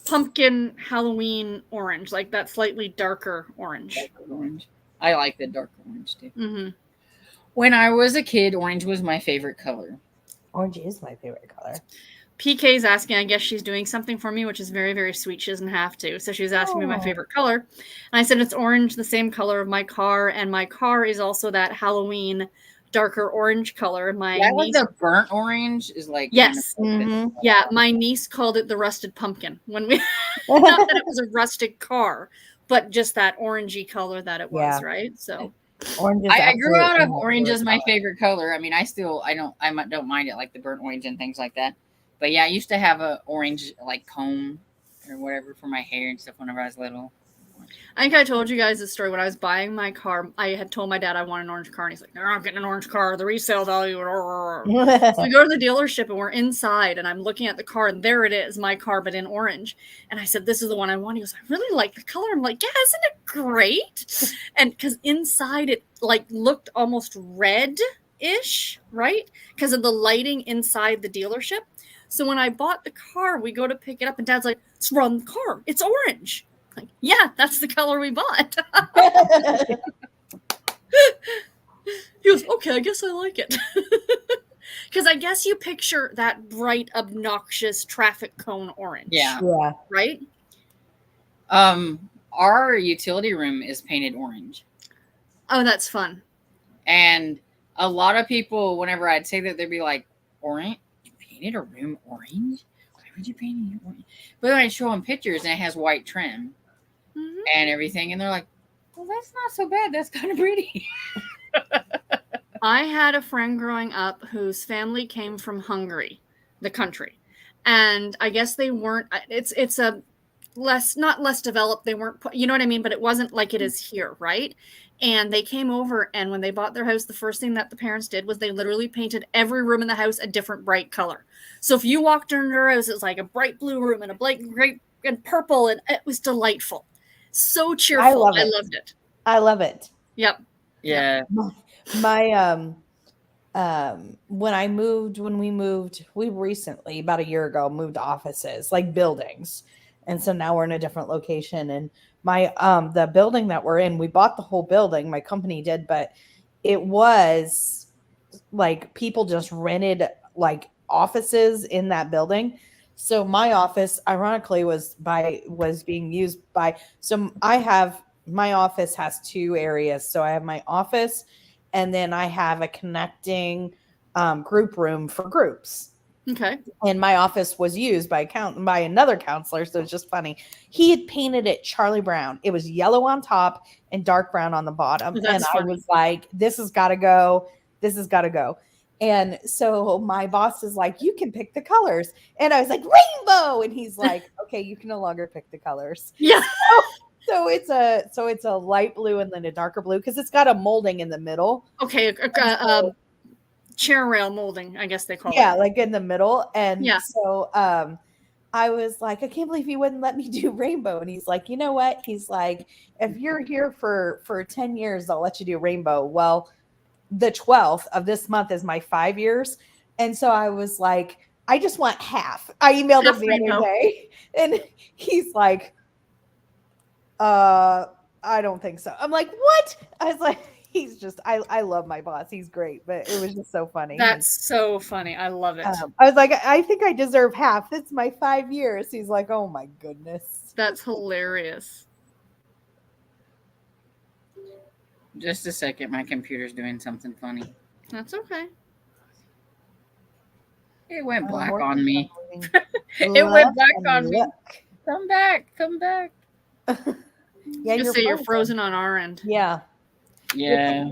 Pumpkin Halloween orange, like that slightly darker orange. Darker orange. I like the dark orange too. Mm-hmm. When I was a kid, orange was my favorite color. Orange is my favorite color. PK's asking, I guess she's doing something for me, which is very, very sweet. She doesn't have to. So she was asking me my favorite color. And I said, it's orange, the same color of my car. And my car is also that Halloween darker orange color. My niece, the burnt orange is like. Yes. Yeah. My niece called it the rusted pumpkin when we, not that it was a rusted car, but just that orangey color that it was. Right. So. Orange I grew out of orange as my favorite color. I mean, I don't mind it, like the burnt orange and things like that. But yeah, I used to have a orange like comb or whatever for my hair and stuff whenever I was little. I think I told you guys this story. When I was buying my car, I had told my dad I want an orange car, and he's like, "No, I'm getting an orange car. The resale value." So we go to the dealership, and we're inside, and I'm looking at the car, and there it is, my car, but in orange. And I said, "This is the one I want." He goes, "I really like the color." I'm like, "Yeah, isn't it great?" And because inside it like looked almost red-ish, right? Because of the lighting inside the dealership. So when I bought the car, we go to pick it up, and Dad's like, "It's wrong car. It's orange." Like, yeah, that's the color we bought. He goes, okay, I guess I like it. Because I guess you picture that bright, obnoxious traffic cone orange. Yeah. Right? Our utility room is painted orange. Oh, that's fun. And a lot of people, whenever I'd say that, they'd be like, orange? You painted a room orange? Why would you paint it orange? But then I'd show them pictures and it has white trim. And everything, and they're like, well, that's not so bad, that's kind of pretty. I had a friend growing up whose family came from Hungary, the country, and I guess they weren't, it's a not less developed, they weren't, you know what I mean, but it wasn't like it is here, right? And they came over, and when they bought their house, the first thing that the parents did was they literally painted every room in the house a different bright color. So if you walked into their house, it was like a bright blue room and a bright gray and purple, and it was delightful. So cheerful. I loved it. I love it. Yep. Yeah. My when we moved, we recently, about a year ago, moved offices, like buildings. And so now we're in a different location. And my the building that we're in, we bought the whole building, my company did, but it was like people just rented like offices in that building. So my office, ironically, was being used by. So my office has two areas. So I have my office, and then I have a connecting group room for groups. Okay. And my office was used by another counselor. So it's just funny. He had painted it Charlie Brown. It was yellow on top and dark brown on the bottom. And funny. I was like, this has got to go. This has got to go. And so my boss is like, you can pick the colors. And I was like, rainbow. And he's like, okay, you can no longer pick the colors. Yeah. So it's a light blue and then a darker blue because it's got a molding in the middle. Okay. chair rail molding, I guess they call Yeah, it. like in the middle. And Yeah. so I was like, I can't believe he wouldn't let me do rainbow. And he's like, you know what? He's like, if you're here for 10 years, I'll let you do rainbow. Well, the 12th of this month is my 5 years. And so I was like, I just want half. I emailed Half him the rainbow. other day and he's like, I don't think so. I'm like, what? I was like, he's just, I love my boss. He's great, but it was just so funny. That's so funny. I love it. I was like, I think I deserve half. It's my 5 years. He's like, oh my goodness. That's hilarious. Just a second, my computer's doing something funny. That's okay. It went black on me. It went black on me. Come back. Yeah, Just say you're frozen on our end. Yeah. Yeah.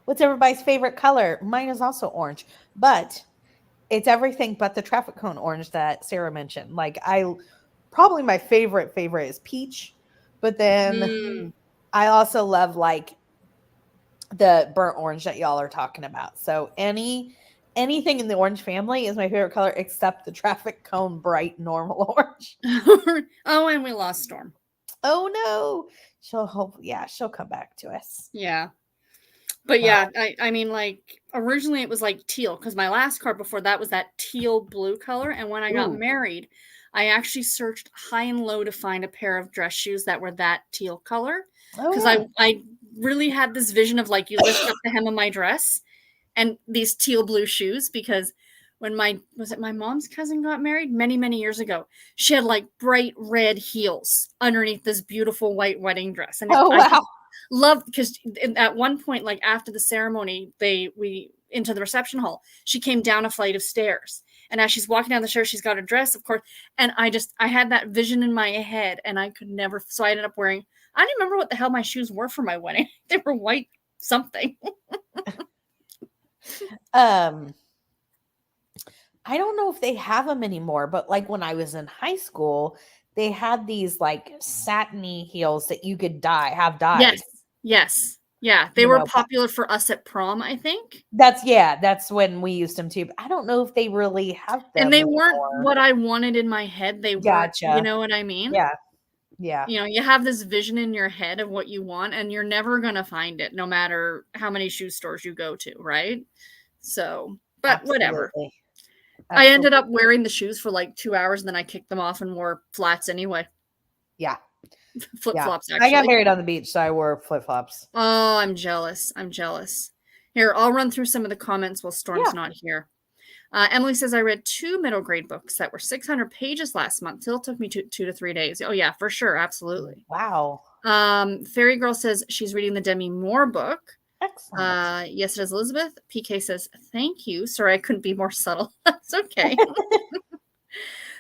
What's everybody's favorite color? Mine is also orange, but it's everything but the traffic cone orange that Sarah mentioned. Like probably my favorite is peach, but then I also love like the burnt orange that y'all are talking about. So anything in the orange family is my favorite color except the traffic cone bright normal orange. Oh, and we lost Storm. Oh no. She'll come back to us. Yeah. But yeah, I mean, like originally it was like teal because my last car before that was that teal blue color. And when I got married, I actually searched high and low to find a pair of dress shoes that were that teal color. Because I really had this vision of like you lift up the hem of my dress and these teal blue shoes because when my mom's cousin got married many years ago, she had like bright red heels underneath this beautiful white wedding dress. And I loved because at one point, like after the ceremony, we into the reception hall, she came down a flight of stairs. And as she's walking down the stairs, she's got a dress, of course. And I had that vision in my head and I could never, so I ended up wearing, I don't remember what the hell my shoes were for my wedding. They were white something. I don't know if they have them anymore, but like when I was in high school, they had these like satiny heels that you could have dyed. Yes. Yeah. They were popular for us at prom, I think. That's when we used them too. But I don't know if they really have them. And they anymore. weren't what I wanted in my head. They weren't, you know what I mean? Yeah. Yeah. You know, you have this vision in your head of what you want and you're never going to find it no matter how many shoe stores you go to, right? So, but whatever. I ended up wearing the shoes for like 2 hours and then I kicked them off and wore flats anyway. Yeah. Flip-flops, actually. I got married on the beach, so I wore flip-flops. Oh, I'm jealous. Here, I'll run through some of the comments while Storm's not here. Emily says, I read 2 middle grade books that were 600 pages last month. Still took me 2 to 3 days. Oh, yeah, for sure. Absolutely. Wow. Fairy Girl says she's reading the Demi Moore book. Excellent. Yes, it is Elizabeth. PK says, thank you. Sorry, I couldn't be more subtle. That's okay.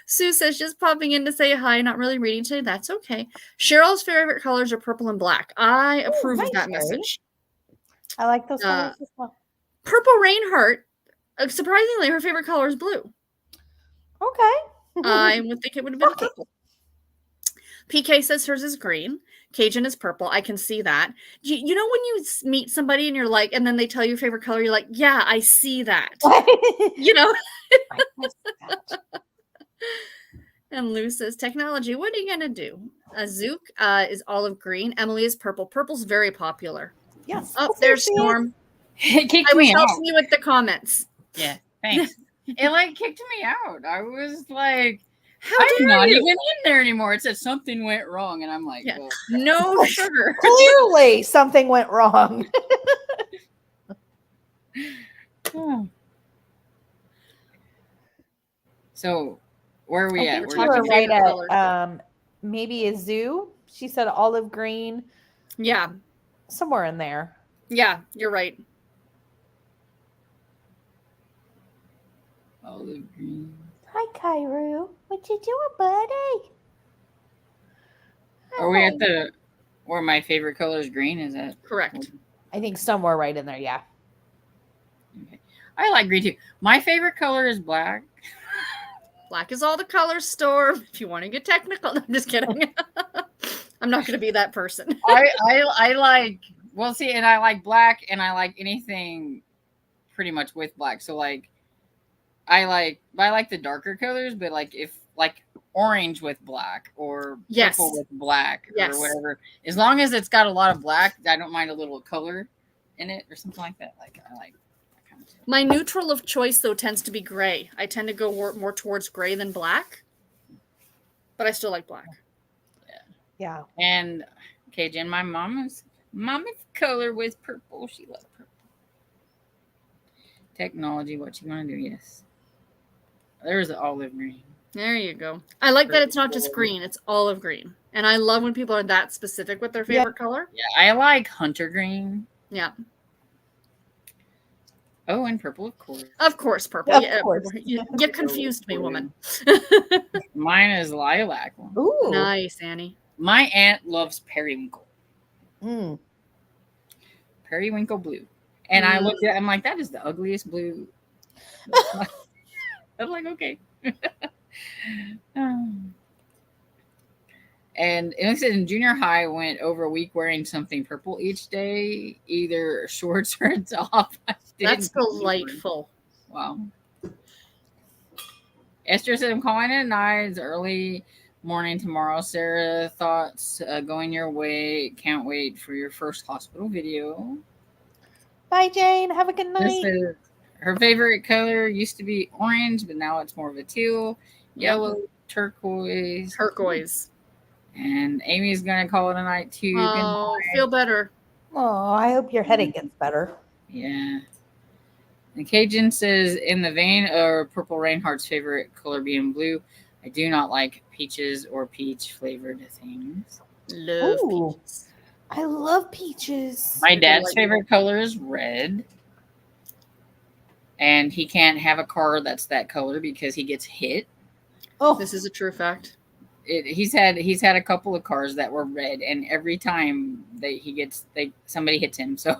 Sue says, just popping in to say hi. Not really reading today. That's okay. Cheryl's favorite colors are purple and black. I approve of that message. I like those colors as well. Purple Reinhardt, surprisingly, her favorite color is blue. Okay. I would think it would have been purple. PK says hers is green. Cajun is purple. I can see that. You know when you meet somebody and you're like, and then they tell you your favorite color, you're like, yeah, I see that. You know? And Lou says, technology, what are you going to do? Zook is olive green. Emily is purple. Purple's very popular. Yes. Oh, there's Storm. I was helping you with the comments. Yeah, thanks. It like kicked me out. I was like, I'm not even in there anymore. It said something went wrong. And I'm like, no sugar. Clearly something went wrong. So where are we at? We're talking right at maybe a zoo. She said olive green. Yeah. Somewhere in there. Yeah, you're right. Olive green. Hi, Kairu. What you doing, buddy? Are we at the where my favorite color is green? Is that correct? I think somewhere right in there, yeah. Okay. I like green too. My favorite color is black. Black is all the colors, Storm. If you want to get technical. No, I'm just kidding. I'm not going to be that person. I like Well, see, and I like black, and I like anything pretty much with black. So like, I like the darker colors, but like if like orange with black or Yes. purple with black or Yes. whatever, as long as it's got a lot of black, I don't mind a little color in it or something like that. Like I like that kind of stuff. My neutral of choice, though, tends to be gray. I tend to go more towards gray than black, but I still like black. Yeah. And okay, Jen, my mama's color was purple. She loved purple. Technology, what you want to do? Yes. There's the olive green. There you go. I like that it's not just green; it's olive green, and I love when people are that specific with their favorite color. Yeah, I like hunter green. Yeah. Oh, and purple, of course. Of course, purple. Of Yeah, course. You confused me, woman. Mine is lilac one. Ooh. Nice, Annie. My aunt loves periwinkle. Mm. Periwinkle blue. And I looked at it, I'm like, that is the ugliest blue. I'm like, okay. And it said in junior high, I went over a week wearing something purple each day, either shorts or a top. That's delightful. Wow. Esther said, I'm calling it night. It's early morning tomorrow. Sarah, thoughts going your way. Can't wait for your first hospital video. Bye, Jane. Have a good This night. is, her favorite color used to be orange, but now it's more of a teal, yellow, turquoise. Turquoise. And Amy's going to call it a night too. Oh, feel better. Oh, I hope your headache gets better. Yeah. And Cajun says, in the vein of Purple Rainheart's favorite color being blue, I do not like peaches or peach flavored things. Love Ooh. peaches. I love peaches. My dad's favorite color is red. And he can't have a car that's that color because he gets hit. Oh, This is a true fact. He's had a couple of cars that were red, and every time somebody hits him, so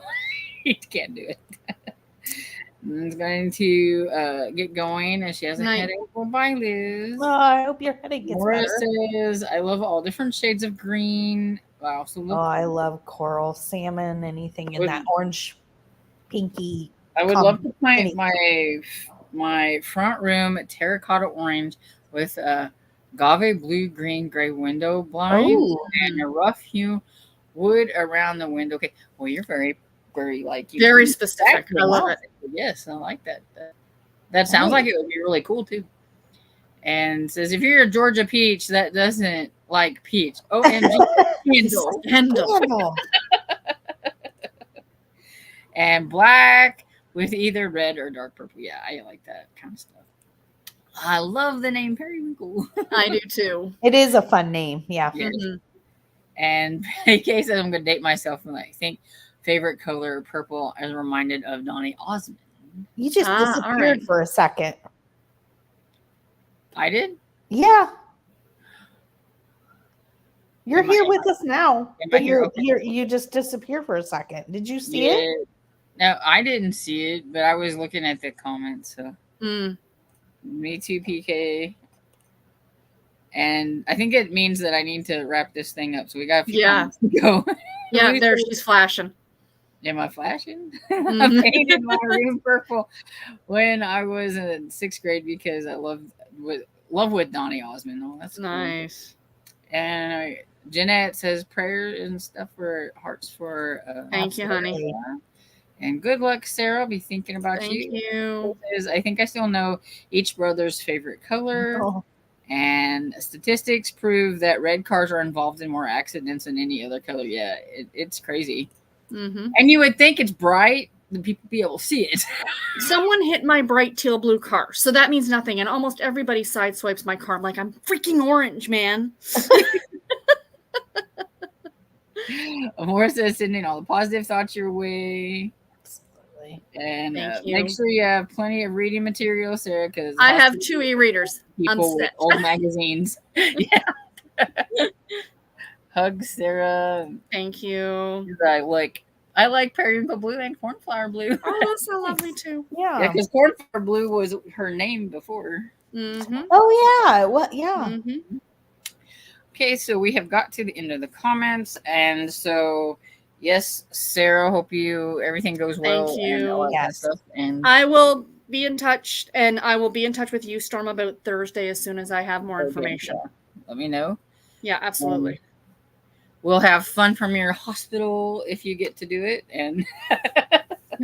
he can't do it. It's going to get going, and she has a headache. Well, bye, Liz. oh, I hope your headache gets Laura better. says, I love all different shades of green. I also love. Oh, I love coral, salmon, anything in that orange, pinky. I would love to paint my front room terracotta orange with a agave blue, green, gray window blind and a rough hue wood around the window. Okay, well, you're very, very very specific. I love it. Yes, I like that. That sounds like it would be really cool too. And says, if you're a Georgia peach that doesn't like peach, OMG, Kendall. And black with either red or dark purple. Yeah, I like that kind of stuff. I love the name Periwinkle. I do too. It is a fun name. Yeah. Yes. Mm-hmm. And AK says, I'm going to date myself and I think favorite color purple is reminded of Donny Osmond. You just disappeared for a second. I did? Yeah. You're here with us now, but you just disappeared for a second. Did you see it? No, I didn't see it, but I was looking at the comments. So. Me too, PK. And I think it means that I need to wrap this thing up. So we got a few comments to go. Yeah, there she's flashing. Am I flashing? I painted my room purple when I was in 6th grade because I love with Donny Osmond. Oh, that's nice. Cool. And Jeanette says prayer and stuff for hearts for. Thank you, honey. And good luck, Sarah. I'll be thinking about you. Thank you. I think I still know each brother's favorite color. Oh. And statistics prove that red cars are involved in more accidents than any other color. Yeah, it's crazy. Mm-hmm. And you would think it's bright, then people be able to see it. Someone hit my bright teal blue car, so that means nothing. And almost everybody sideswipes my car. I'm like, I'm freaking orange, man. Amor says, sending all the positive thoughts your way. Absolutely. And make sure you have plenty of reading material, Sarah, because I have 2 e-readers. People with old magazines. Yeah. Hugs, Sarah. Thank you. I like periwinkle blue and cornflower blue. Oh, that's so lovely too. Yeah, because cornflower blue was her name before. Mm-hmm. Oh yeah, well yeah. Mm-hmm. Okay, so we have got to the end of the comments, and so yes, Sarah, hope everything goes well Thank and all you. that kind of Yes. stuff. And I will be in touch, and I will be in touch with you, Storm, about Thursday as soon as I have more okay, information. yeah, let me know. Yeah, absolutely. We'll have fun from your hospital if you get to do it. And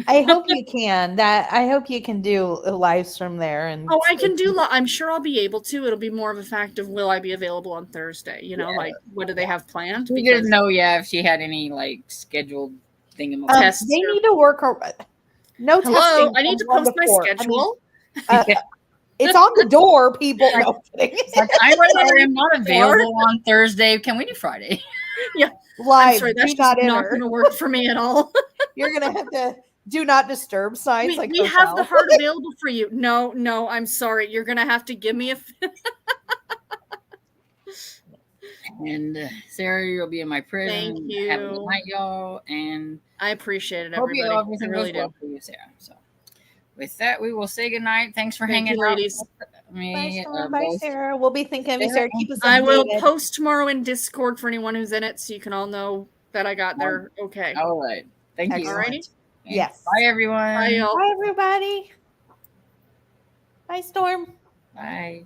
I hope you can. I hope you can do a live stream there. And Oh, I can do. I'm sure I'll be able to. It'll be more of a fact of will I be available on Thursday? You know, Yeah. like what do they have planned? we Because didn't know, if she had any like scheduled thing. Tests they or- need to work. No hello, testing. I need to from 1 post to my 4. I mean, schedule. it's on the door, people. No kidding. It's like, I'm sorry, I'm not Or- available on Thursday. Can we do Friday? I'm Live. sorry, Do that's just not not enter. going to work for me at all. You're gonna have to do not disturb signs we like we have the hotels. heart available for you. No, I'm sorry. You're going to have to give me a. And Sarah, you'll be in my prison. Thank Have a good you. night, y'all. And I appreciate it, hope everybody. I everything really goes well do. for you, Sarah. So, with that, we will say goodnight. Thanks for Thank hanging you, out ladies. with me. Bye, Storm. Bye, Both. Sarah. We'll be thinking of you, Sarah, Sarah. Keep us I will updated. post tomorrow in Discord for anyone who's in it, so you can all know that I got there. Okay. All right. Thank you. Excellent. Alrighty. Okay. Yes. Bye, everyone. Bye, y'all. Bye, everybody. Bye, Storm. Bye.